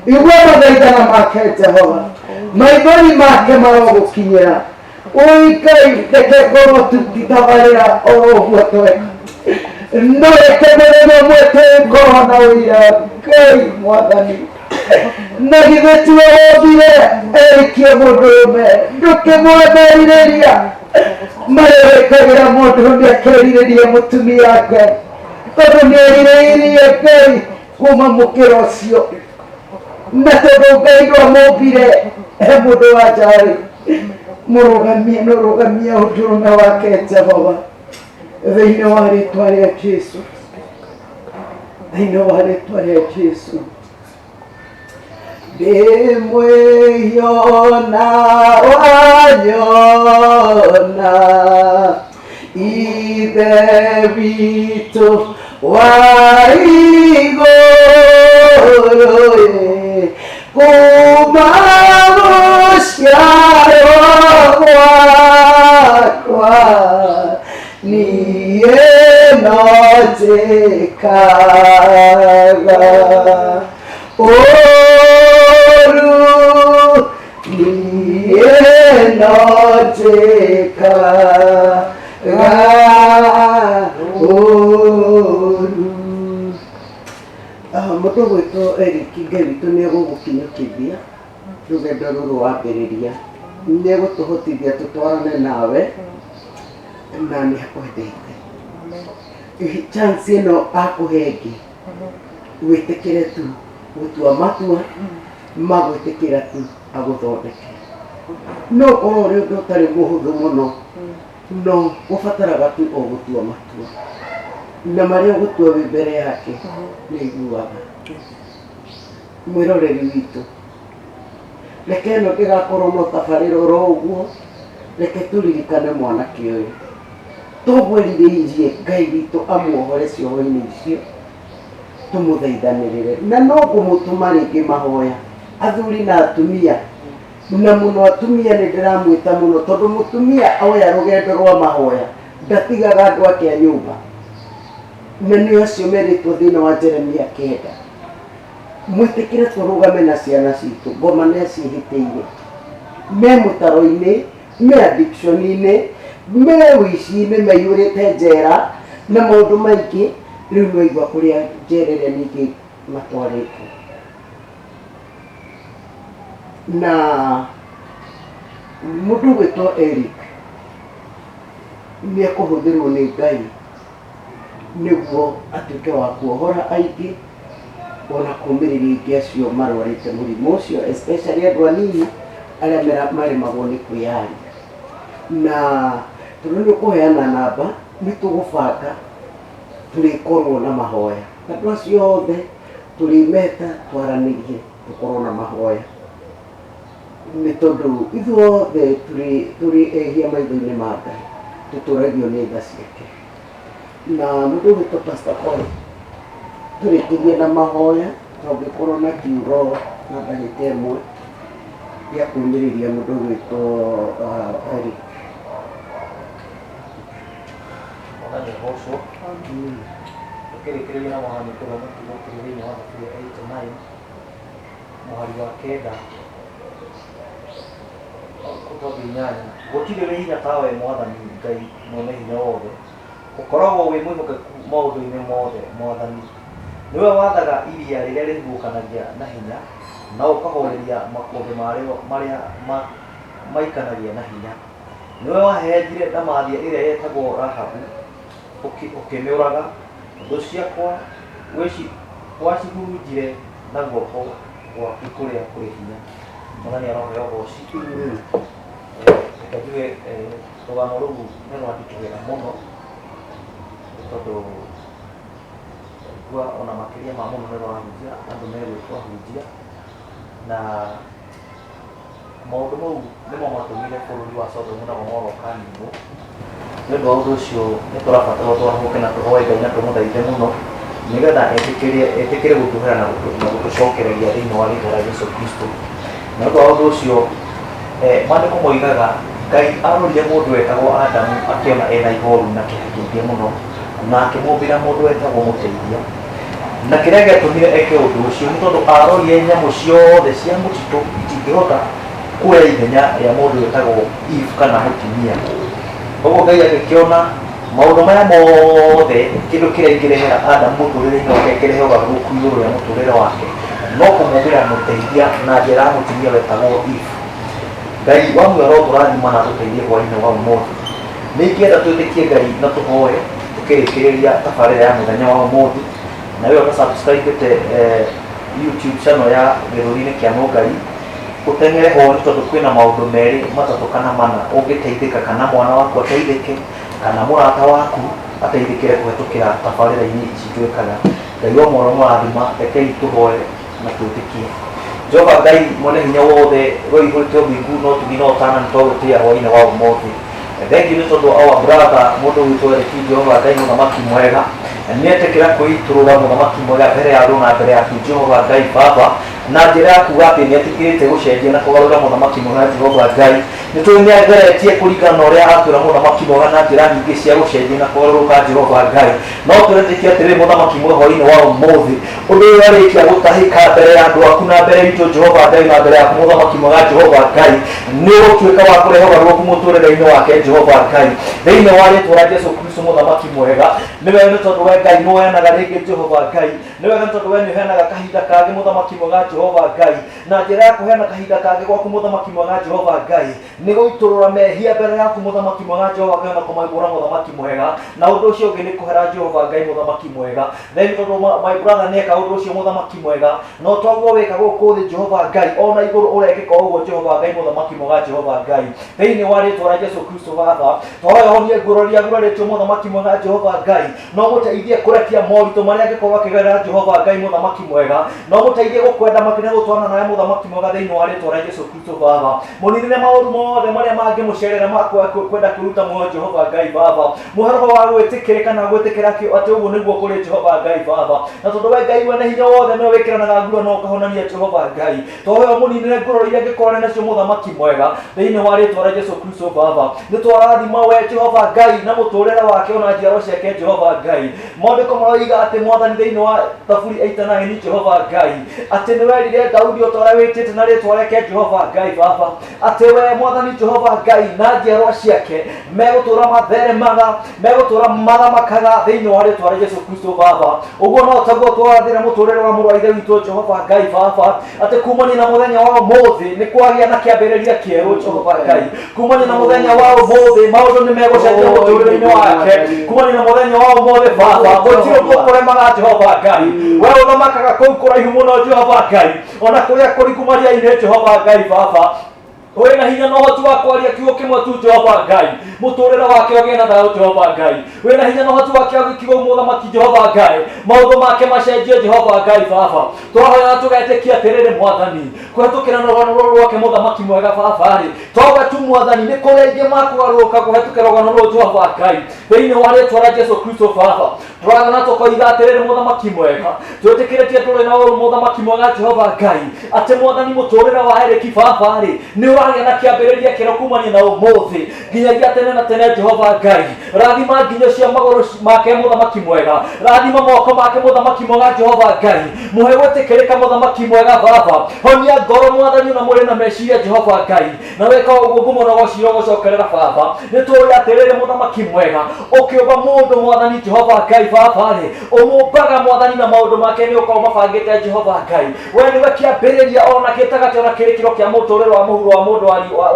igua mathaithana make Jehova, maithori make marogũkinyĩra. Ũyũ Ngai reke korwo tũtitabarĩra o ũguo tweka, no reke mũthenya ũmwe tũkorwo na ũira Ngai Mwathani. Na githĩ tiwe wombire Erikie mũndũrũme, ndũkĩmwemerirĩria marĩa wĩkagĩra mũndũ nĩakerirĩrie mũtumia Ngai, tondũ nĩerirĩirie Ngai kuma mũkĩra ũcio. Na tondũ Ngai ndwamũmbire he mũndũ wa nja-rĩ, mũrũgamie ũndũrũme wake Jehova thĩinĩ wa rĩtwa rĩa Jesũ, thĩinĩ wa rĩtwa rĩa Jesũ. Ndĩmwĩyona wanyona Ithe witũ wa igũrũ, kuma gũciarwo gwakwa niĩ no njĩkaga ũũru, niĩ no njĩkaga ũũru. Mũndũ gwĩtwo Eric Ngai witũ nĩ egũgũkinyũkithia rũgendo rũrũ wambĩrĩria, nĩ egũtũhotithia tũtwarane nawe na nĩ akwendete. Chance ĩno akũhe ĩngĩ, wĩtĩkĩre tu gũtua matua magwĩtĩkĩra tu agũthondeke. No ũkorwo ũrĩ ũndũ ũtarĩ mũhũthũ mũno, no ũbataraga tu o gũtua matua, na marĩa ũgũtua wĩ mbere yake nĩ aiguaga. Mwĩroreri witũ, reke ĩno ndĩgakorwo no tabarĩra oro ũguo, reke tũririkane mwanake ũyũ tũmwerirĩirie Ngai witũ amuohore cioho-inĩ icio, tũmũthaithanĩrĩre. Na no ngũmũtũma rĩngĩ mahoya athuri na atumia, na mũno atumia nĩ ndĩramwĩta mũno, tondũ mũtumia oya rũgendo rwa mahoya ndatigaga andũ ake a nyũmba, na nĩ acio merĩtwo thĩinĩ wa Jeremia 9. Mwĩtĩkĩre tũrũgame na ciana citũ, ngoma nĩ aciĩhĩtĩire, me mũtaro-inĩ, me addiction-inĩ, me ũici-inĩ, maiyũrĩte njera na maũndũ maingĩ. Rĩu nĩwaigua kũrĩa njerere ningĩ matwarĩtwo. Na mũndũ gwĩtwo Eric nĩ ekũhũthĩrwo nĩ Ngai nĩguo atuĩke wa kuohora aingĩ, ona kũmĩrĩria aingĩ acio marwarĩte mũrimũ ũcio, especially andũ anini arĩa maremagwo nĩ kwĩyaria. Na tondũ nĩ ũkũheana namba, nĩ tũgũbanga tũrĩkorwo na mahoya, andũ acio othe tũrĩmeta twaranĩrie tũkorwo na mahoya, nĩ tondũ ithuothe tũrĩ ehia maitho-inĩ ma Ngai, tũtũragio nĩ tha ciake. na mũndũ witũ Pastor Paul tũrĩkirie na mahoya tũngĩkorwo na kiugo na ndagĩka ĩmwe ya kumĩrĩria mũndũ witũ Eric. Mwathani agocwo tũkĩrĩkĩrĩria na mwathani tũthome kiugo kĩrĩ thĩinĩ wa Mathayo 8:9 mũhari wa kenda gũtwambĩnyanya. Gũtirĩ rĩ hinya tawe Mwathani Ngai mwene hinya wothe, ũkoragwo wĩ mwĩhokeku maũndũ-inĩ mothe. Mwathani nĩwe wathaga iria rĩrĩa rĩhuhũkanagia na hinya, na ũkahoreria makũmbĩ marĩa maikanagia na hinya. Nĩwe wahehenjire ndamathia ĩrĩa yetagwo Rahabu, ũkĩmĩũraga. Thũ ciakwa wacihurunjire na guoko gwaku kũrĩa kũrĩ hinya. Mwathani aroheo ũhooci. Reke njuge rũgano rũu nĩ rwanditũhĩra mũno, tondũ ona makĩria ma mũno nĩ rwahunjia andũ megwĩtwahunjia, na maũndũ mau nĩmo matũmire bũrũri wa Sodomu na Gomora ũkaniinwo. Nĩ ũndũ wa ũndũ ũcio nĩ tũrabatara twahũke na tũhoe Ngai na tũmũthaithe mũno, nĩgetha etĩkĩre gũtũhera na gũtũcokereria thĩinĩ wa rĩĩtwa rĩa Jesũ Kristo. Na ũndũ wa ũndũ ũcio maandĩko moigaga Ngai arorire mũndũ wetagwo Adamu akĩona ena ihoru na kĩeha kĩingĩ mũno, na akĩmũmbĩra mũndũ wetagwo mũteithia. Na kĩrĩa gĩatũmire eke ũndũ ũcio nĩ tondũ arorire nyamũ ciothe cia mũtitũ itingĩhota kuoya ithenya rĩa mũndũ wetagwo Eve kana mũtumia. Ũguo Ngai agĩkĩona maũndũ maya mothe, kĩndũ kĩrĩa ingĩrehera Adamu mũtũrĩre-inĩ wake kĩrehe ũgarũrũku igũrũ rĩa mũtũrĩre wake, no kũmũmbĩra mũteithia na njĩra ya mũtumia wetagwo Eve. Ngai wa muoyo tũrathima na tũteithie hwaĩ-inĩ wa ũmũthĩ. Nĩ ingĩenda twĩtĩkie Ngai na tũhoe tũkĩrĩkĩrĩria tabarĩra ya mũthenya wa ũmũthĩ, na wĩra ũtasubscribe-ĩte YouTube channel ya Gĩthũri-inĩ kĩa Nũngai, ũteng'ere ho nĩ tondũ kwĩna maũndũ merĩ matatũ kana mana ũngĩteithĩka, kana mwana waku ateithĩke, kana mũrata waku ateithĩkĩre kũhetũkĩra tabarĩra-inĩ ici twĩkaga. Ngai wa muoyo mũrathima, rekei tũhoe na twĩtĩkie. Jehova Ngai mwene hinya wothe roihũrĩte ũthingu no tugi no tana nĩ twagũtĩĩa hwaĩ-inĩ wa ũmũthĩ. Thank you nĩ tondũ our brother mũndũ witũ Eric, Jehova Ngai mũthamaki mwega, nĩetĩkĩra kwĩitũrũra mũthamaki mwega mbere ya andũ na mbere yaku Jehova Ngai Baba, na njĩra ya kuga atĩ nĩetĩkĩrĩte gũcenjia na kũgarũra mũthamaki mwega Jehova Ngai. Nĩ tũĩ nĩageretie kũringana na ũrĩa atwĩra mũthamaki mwega na njĩra nyingĩ cia gũcenjia na kũgarũrũka Jehova Ngai, no tũretĩkia atĩrĩ mũthamaki mwega hwaĩ-inĩ wa ũmũthĩ, ũndũ ũyũ arĩkia gũtahĩka mbere ya andũ aku na mbere itũ Jehova Ngai na mbere yaku mũthamaki mwega Jehova Ngai, nĩ ũgũtuĩka wa kũrehe ũgarũrũku mũtũrĩre-inĩ wake Jehova Ngai, thĩinĩ wa rĩĩtwa rĩa Jesũ Kristo mũthamaki mwega. Nĩ wega nĩ tondũ we Ngai nĩũheanaga rĩngĩ Jehova Ngai, nĩ wega nĩ tondũ we nĩũheanaga kahinda kangĩ mũthamaki mwega Jehova Ngai, na njĩra ya kũheana kahinda kangĩ gwaku mũthamaki mwega Jehova Ngai nĩ gũitũrũra mehia mbere yaku mũthamaki mwega Jehova Ngai na kũmaihũra mũthamaki mwega, na ũndũ ũcio ũngĩ nĩ kũhera Jehova Ngai mũthamaki mwega. Then tondũ my brother nĩeka ũndũ ũcio mũthamaki mwega, no twaguo wĩka gũkũ thĩ Jehova Ngai, ona igũrũ ũrekĩka ũguo Jehova Ngai mũthamaki mwega Jehova Ngai, thĩinĩ wa rĩĩtwa rĩa Jesũ Kristo Baba, twahoya honie ngũrũria gurarĩtio mũthamaki mwega Jehova Ngai, no mũteithie kũrekia moritũ marĩa angĩkorwo akĩgerera Jehova Ngai mũthamaki mwega, no mũteithie gũkwenda makĩria gũtwarana nawe mũthamaki mwega thĩinĩ wa rĩĩtwa rĩa Jesũ Kristo Baba, mũninĩre maũndũ mothe marĩa mangĩmũcerera kwenda kwĩruta muoyo Jehova Ngai Baba, mũhe roho wa gwĩtĩkĩrĩka na gwĩtĩkĩra atĩ ũguo nĩguo kũrĩ Jehova Ngai Baba, na tondũ we Ngai wene hinya wothe nĩwe wĩkĩranaga nguro na ũkahonania Jehova Ngai, twahoya mũninĩre ngũrũ iria angĩkorwo nacio mũthamaki mwega thĩinĩ wa rĩĩtwa rĩa Jesũ Kristo Baba. Nĩ twarathima we Jehova Ngai na mũtũrĩre wake ona njiaro ciake Jehova Ngai. Maandĩko maroiga atĩ Mwathani thĩinĩ wa Thaburi 89 Jehova Ngai, atĩ nĩ werire Daudi o ta ũrĩa wĩtĩte na rĩĩtwa rĩake Jehova Ngai Baba, atĩ we Mwathani Jehova Ngai na njiarwa ciake megũtũũra matheremaga, megũtũũra mathamakaga thĩinĩ wa rĩĩtwa rĩa Jesũ Kristo Baba. Ũguo no taguo twarathĩra mũtũrĩre wa mũrũ wa ithe witũ Jehova Ngai Baba, atĩ kumania na mũthenya wa ũmũthĩ nĩ kwagĩa na kĩambĩrĩria kĩerũ Jehova Ngai, kumania na mũthenya wa ũmũthĩ maũndũ nĩ megũcenjia mũtũrĩre-inĩ wake, kumania na mũthenya wa ũmũthĩ Baba gũtirĩ ũndũ ũkũremaga Jehova Ngai, we ũthamakaga kũu kũraihu mũno Jehova Ngai, ona kũrĩa kũriku maria-inĩ Jehova Ngai Baba, wĩna wĩna hinya na ũhoti wa kwaria kiugo kĩmwe tu Jehova Ngai, mũtũrĩre wake ũgĩe na thayũ Jehova Ngai, wĩna hinya na ũhoti wa kiugo mũthamaki Jehova Ngai, maũndũ make macenjie Jehova Ngai Baba, twahoya na tũgetĩkia atĩrĩrĩ Mwathani, kũhetũkĩra na rũgano rũrũ rwake mũthamaki mwega Baba rĩ, toga tu Mwathani nĩ kũrĩ aingĩ makũgarũrũka kũhetũkĩra rũgano rũrũ Jehova Ngai, thĩinĩ wa rĩĩtwa rĩa Jesũ Kristo Baba, tũrathana tũkoiga atĩrĩrĩ mũthamaki mwega, twĩtĩkĩrĩtie tũrĩ na ũũ mũthamaki mwega Jehova Ngai, atĩ Mwathani mũtũrĩre wa Eric Baba rĩ, nĩ ũragĩa na kĩambĩrĩria kĩero kumania na ũmũthĩ nginyagia tene na tene Jehova Ngai, rathima nginyo cia magũrũ make mũthamaki mwega, rathima moko make mũthamaki mwega Jehova Ngai, mũhe gwĩtĩkĩrĩka mũthamaki mwega Baba, honia ngoro Mwathani na mwĩrĩ na meciria Jehova Ngai, na weka ũguo ngumo na gũcira gũcokerera Baba, nĩ tũĩ atĩrĩrĩ mũthamaki mwega, ũkĩũmba mũndũ Mwathani Jehova Ngai Baba rĩ, ũmũmbaga Mwathani na maũndũ make nĩ ũkorwo mabangĩte Jehova Ngai, we nĩwe kĩambĩrĩria ona gĩtagatĩ ona kĩrĩkĩro kĩa mũtũrĩre wa mũhuro wa mũndũ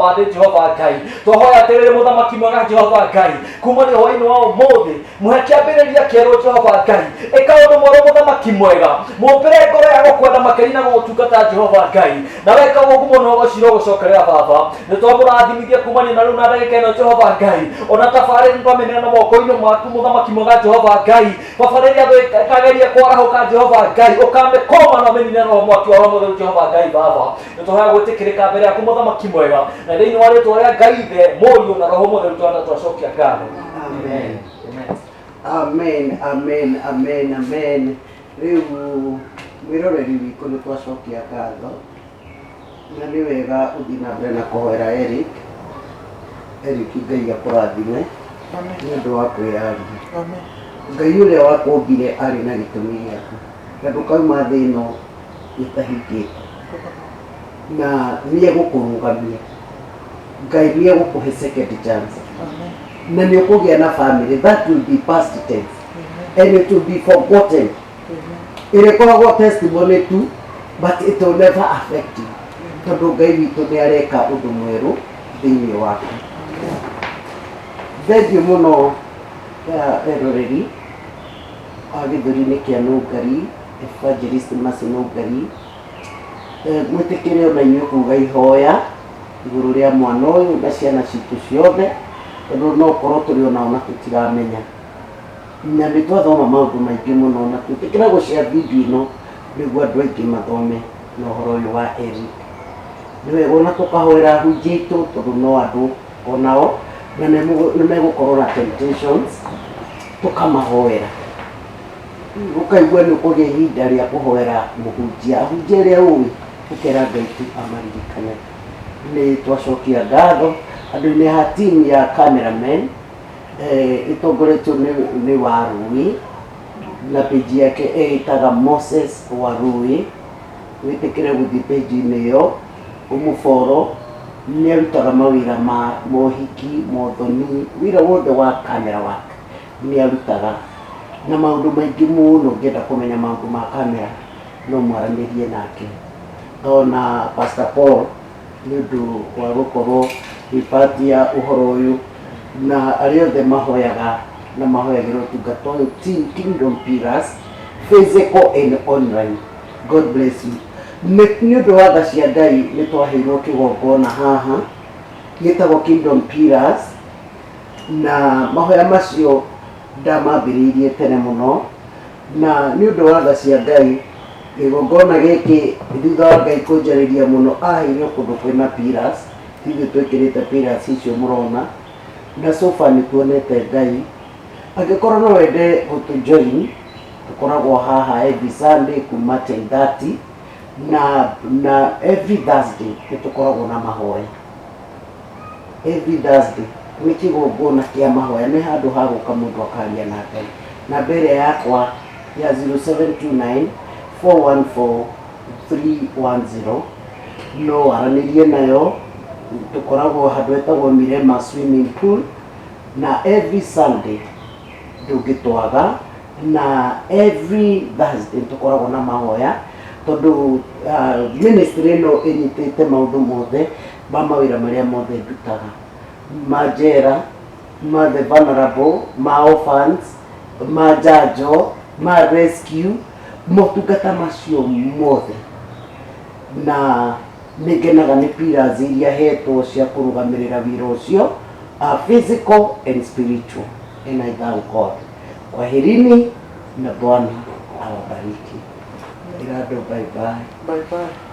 wa thĩ Jehova Ngai, twahoya atĩrĩrĩ mũthamaki mwega Jehova Ngai, kumania hwaĩ-inĩ wa ũmũthĩ, mũhe kĩambĩrĩria kĩerũ Jehova Ngai, ĩka ũndũ mwerũ mũthamaki mwega, mũmbĩre ngoro ya gũkwenda makĩria na gũgũtungata Jehova Ngai, na weka ũguo mũno gũcira gũcokerera Baba, nĩ twamũrathimithia kumania na rĩu na ndagĩka ĩno Jehova Ngai, ona tabarĩra nĩ twamenera na moko-inĩ maku mũthamaki mwega Jehova Ngai, baba rĩrĩa ĩkageria kwarahũka Jehova Ngai, ũkamĩkoma na ũmĩnine na mwaki wa Roho Mũtheru Jehova Ngai Baba, nĩ tũhoya gwĩtĩkĩrĩka mbere yaku mũthamaki mwega, na thĩinĩ wa rĩĩtwa rĩa Ngai Ithe, Mũriũ na Roho Mũtheru twacokia ngatho. Amen. Amen, amen, amen, amen. Rĩu mwĩroreri witũ nĩ twacokia ngatho, na nĩ wega ũthiĩ na mbere na kũhoera Eric Ngai akũrathime nĩ ũndũ wa kwĩyaria. Ngai ũrĩa wakũmbire arĩ na gĩtũmi gĩaku, na ndũkauma thĩ ĩno ĩtahingĩte, na nĩ egũkũrũgamia. Ngai nĩ egũkũhe second chance, na nĩ ũkũgĩa na family. That will be past tense and it will be forgotten. Ĩrĩkoragwo testimony tu, but it will never affect you, tondũ Ngai witũ nĩ areka ũndũ mwerũ thĩinĩ waku. Thengiũ mũno eroreri a gĩthũri-inĩ kĩa Nũngari, Evangelist Mercy Nũngari, mwĩtĩkĩre ona inyuĩ kuuga ihoya igũrũ rĩa mwana ũyũ na ciana citũ ciothe, tondũ no korwo tũrĩ ona tũtiramenya, na nĩ twathoma maũndũ maingĩ mũno, na twĩtĩkĩra gũshare video ĩno nĩguo andũ aingĩ mathome na ũhoro ũyũ wa Eric. Nĩ wega ona tũkahoera ahunjia aitũ, tondũ no andũ onao na nĩ megũkorwo na temptations, tũkamahoera. Ũkaigua nĩ ũkũgĩa ihinda rĩa kũhoera mũhunjia, ahunjia ũrĩa ũĩ, ũkera Ngai tu amaririkane. Nĩ twacokia ngatho andũ-inĩ ha team ya cameraman ĩtongoretio nĩ Warũĩ, na page yake ĩtaga Moses Warũĩ. Wĩtĩkĩre gũthiĩ page-inĩ ĩyo ũmũfollow, nĩ arutaga mawĩra ma mohiki, mothoni, wĩra wothe wa camera work nĩ arutaga, na maũndũ maingĩ mũno. Ngĩenda kũmenya maũndũ ma camera no mwaranĩrie nake, ona Pastor Paul nĩ ũndũ wa gũkorwo gĩpatia ũhoro ũyũ, na arĩa othe mahoyaga na mahoyagĩra ũtungata ũyũ Kingdom Pillars, physical and online. God bless you. Nĩ ũndũ wa tha cia Ngai nĩ twaheirwo kĩgongona haha gĩtagwo Kingdom Pillars, na mahoya macio ndamambĩrĩirie tene mũno, na nĩ ũndũ wa tha cia Ngai kĩgongona gĩkĩ thutha wa Ngai kũnjarĩria mũno aheire kũndũ kwĩna pillars, ithuĩ twĩkĩrĩte pillars icio mũrona, na so far nĩ tuonete Ngai. Angĩkorwo no wende gũtũjoin, tũkoragwo haha every Sunday kuma 10:30, na every Thursday nĩ tũkoragwo na mahoya. Every Thursday nĩ kĩgongona kĩa mahoya, nĩ handũ ha gũka mũndũ akaria na Ngai. Na mbere yakwa ya 0729 414 310 no waranĩrie nayo. Tũkoragwo handũ hetagwo Mirema Swimming Pool, na every Sunday ndũngĩtwaga, na every Thursday tũkoragwo na mahoya, tondũ ministry ĩno ĩnyitĩte maũndũ mothe ma mawĩra marĩa mothe ndutaga, ma njera, ma the vulnerable, ma orphans, ma njanjo, ma rescue, motungata macio mothe. Na nĩngenaga nĩ pillars iria hetwo cia kũrũgamĩrĩra wĩra ũcio, physical and spiritual, and I thank God. Kwaherini na Bwana awabariki. Irado, bye bye. Bye bye.